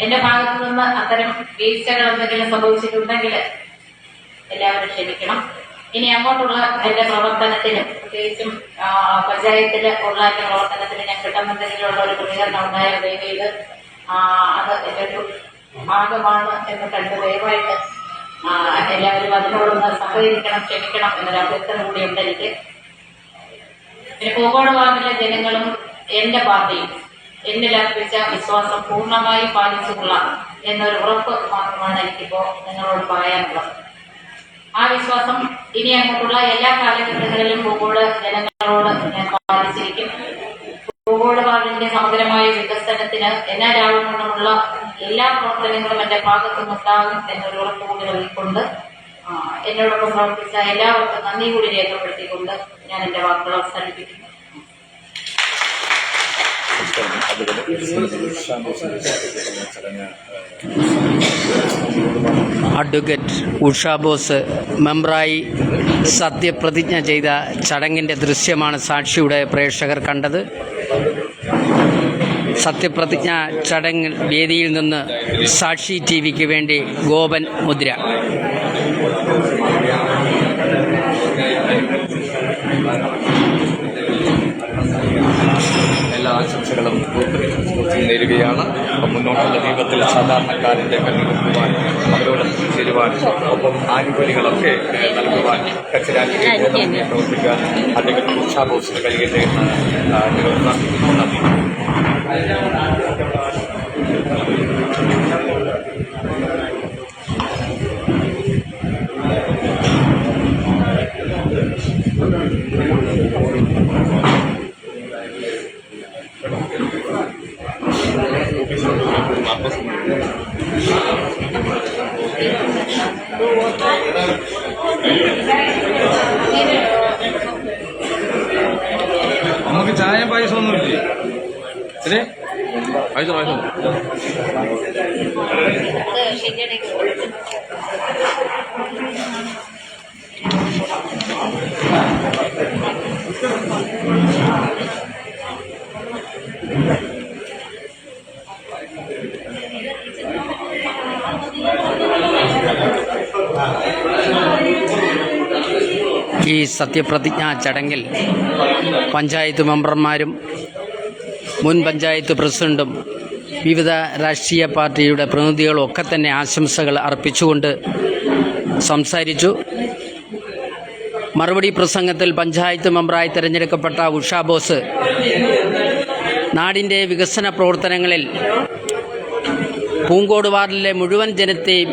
എന്റെ ഭാഗത്തു നിന്ന് അത്തരം വീഴ്ചകൾ എന്തെങ്കിലും സംഭവിച്ചിട്ടുണ്ടെങ്കിൽ എല്ലാവരും ക്ഷമിക്കണം. ഇനി അങ്ങോട്ടുള്ള എന്റെ പ്രവർത്തനത്തിന്, പ്രത്യേകിച്ചും പഞ്ചായത്തിൽ ഉള്ള എന്റെ പ്രവർത്തനത്തിന് ഞാൻ കിട്ടുന്നതിലുള്ള ഒരു പ്രതികരണം ഉണ്ടായ വേദിയിൽ അത് എന്റെ ഒരു ഭാഗമാണ് എന്ന് കണ്ട് ദയവായിട്ട് എല്ലാവരും അതിനോടൊന്ന് സഹകരിക്കണം, ക്ഷമിക്കണം എന്നൊരു അഭ്യർത്ഥന കൂടിയുണ്ട് എനിക്ക്. പിന്നെ പൂക്കോട് വാർഡിലെ ജനങ്ങളും എന്റെ പാർട്ടിയും എന്നിൽ അർപ്പിച്ച വിശ്വാസം പൂർണ്ണമായി പാലിച്ചുകൊള്ളാം എന്നൊരു ഉറപ്പ് മാത്രമാണ് എനിക്കിപ്പോ നിങ്ങളോട് പറയാനുള്ളത്. ആ വിശ്വാസം ഇനി അങ്ങോട്ടുള്ള എല്ലാ കാലഘട്ടങ്ങളിലും പൂക്കോട് ജനങ്ങളോട് ഞാൻ പാലിച്ചിരിക്കും. പൂക്കോട് വാർഡിന്റെ സമഗ്രമായ വികസനത്തിന് എന്നാലാവുന്നതുമുള്ള എല്ലാ പ്രവർത്തനങ്ങളും എന്റെ ഭാഗത്തുനിന്നുണ്ടാകും എന്നൊരു ഉറപ്പ് കൂടി നൽകിക്കൊണ്ട് എന്നോടൊപ്പം പ്രവർത്തിച്ച എല്ലാവർക്കും നന്ദി കൂടി രേഖപ്പെടുത്തിക്കൊണ്ട് ഞാൻ എന്റെ വാക്കുകൾ അവസാനിപ്പിക്കുന്നു. അഡ്വക്കേറ്റ് ഉഷ ബോസ് മെമ്പറായി സത്യപ്രതിജ്ഞ ചെയ്ത ചടങ്ങിൻ്റെ ദൃശ്യമാണ് സാക്ഷിയുടെ പ്രേക്ഷകർ കണ്ടത്. സത്യപ്രതിജ്ഞ ചടങ്ങിൽ വേദിയിൽ നിന്ന് സാക്ഷി ടിവിക്ക് വേണ്ടി ഗോപൻ മുദ്ര. എല്ലാ ആശംസകളും നേരുകയാണ്. മുന്നോട്ടുള്ള ജീവിതത്തിൽ സാധാരണക്കാരൻ്റെ കണ്ടുകൊടുക്കുവാൻ, അവരോടൊപ്പം ചേരുവാൻ, ഒപ്പം ആനുകൂല്യങ്ങളൊക്കെ നൽകുവാൻ കച്ചരാജ്യത്തെ പ്രവർത്തിക്കാൻ അദ്ദേഹം ഉഷാബോസിന് കഴിയട്ടെ എന്ന് പ്രാർത്ഥിക്കുന്നു. നന്ദി. നമുക്ക് ചായ പായസം ഒന്നുമില്ലേ? പായസം പായസം ഈ സത്യപ്രതിജ്ഞാ ചടങ്ങിൽ പഞ്ചായത്ത് മെമ്പർമാരും മുൻ പഞ്ചായത്ത് പ്രസിഡന്റും വിവിധ രാഷ്ട്രീയ പാർട്ടിയുടെ പ്രതിനിധികളും ഒക്കെ തന്നെ ആശംസകൾ അർപ്പിച്ചുകൊണ്ട് സംസാരിച്ചു. മറുപടി പ്രസംഗത്തിൽ പഞ്ചായത്ത് മെമ്പറായി തിരഞ്ഞെടുക്കപ്പെട്ട ഉഷ ബോസ് നാടിൻ്റെ വികസന പ്രവർത്തനങ്ങളിൽ പൂങ്കോട് വാർഡിലെ മുഴുവൻ ജനത്തെയും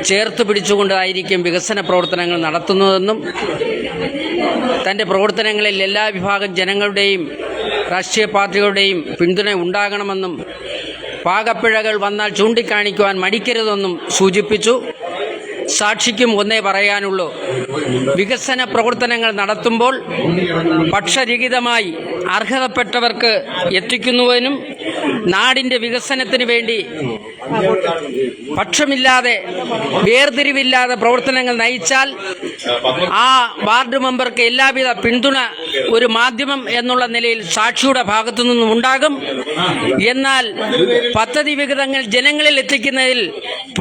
ചേർത്ത് പിടിച്ചുകൊണ്ടായിരിക്കും വികസന പ്രവർത്തനങ്ങൾ നടത്തുന്നതെന്നും തൻ്റെ പ്രവർത്തനങ്ങളിൽ എല്ലാ വിഭാഗം ജനങ്ങളുടെയും രാഷ്ട്രീയ പാർട്ടികളുടെയും പിന്തുണ ഉണ്ടാകണമെന്നും പാകപ്പിഴകൾ വന്നാൽ ചൂണ്ടിക്കാണിക്കുവാൻ മടിക്കരുതെന്നും സൂചിപ്പിച്ചു. സാക്ഷിക്കും ഒന്നേ പറയാനുള്ളൂ. വികസന പ്രവർത്തനങ്ങൾ നടത്തുമ്പോൾ പക്ഷരഹിതമായി അർഹതപ്പെട്ടവർക്ക് എത്തിക്കുന്നതിനും നാടിന്റെ വികസനത്തിന് വേണ്ടി പക്ഷമില്ലാതെ വേർതിരിവില്ലാതെ പ്രവർത്തനങ്ങൾ നയിച്ചാൽ ആ വാർഡ് മെമ്പർക്ക് എല്ലാവിധ പിന്തുണ ഒരു മാധ്യമം എന്നുള്ള നിലയിൽ സാക്ഷിയുടെ ഭാഗത്തു നിന്നും ഉണ്ടാകും. എന്നാൽ പദ്ധതി വിഹിതങ്ങൾ ജനങ്ങളിൽ എത്തിക്കുന്നതിൽ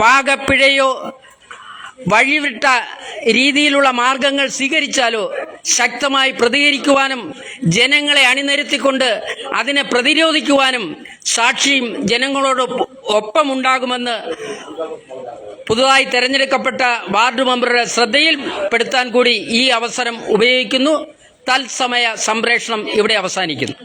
പാകപ്പിഴയോ വഴിവിട്ട രീതിയിലുള്ള മാർഗങ്ങൾ സ്വീകരിച്ചാലോ ശക്തമായി പ്രതികരിക്കുവാനും ജനങ്ങളെ അണിനിരത്തിക്കൊണ്ട് അതിനെ പ്രതിരോധിക്കുവാനും സാക്ഷിയും ജനങ്ങളോട് ഒപ്പമുണ്ടാകുമെന്ന് പുതുതായി തെരഞ്ഞെടുക്കപ്പെട്ട വാർഡ് മെമ്പറുടെ ശ്രദ്ധയിൽപ്പെടുത്താൻ കൂടി ഈ അവസരം ഉപയോഗിക്കുന്നു. തത്സമയ സംപ്രേഷണം ഇവിടെ അവസാനിക്കുന്നു.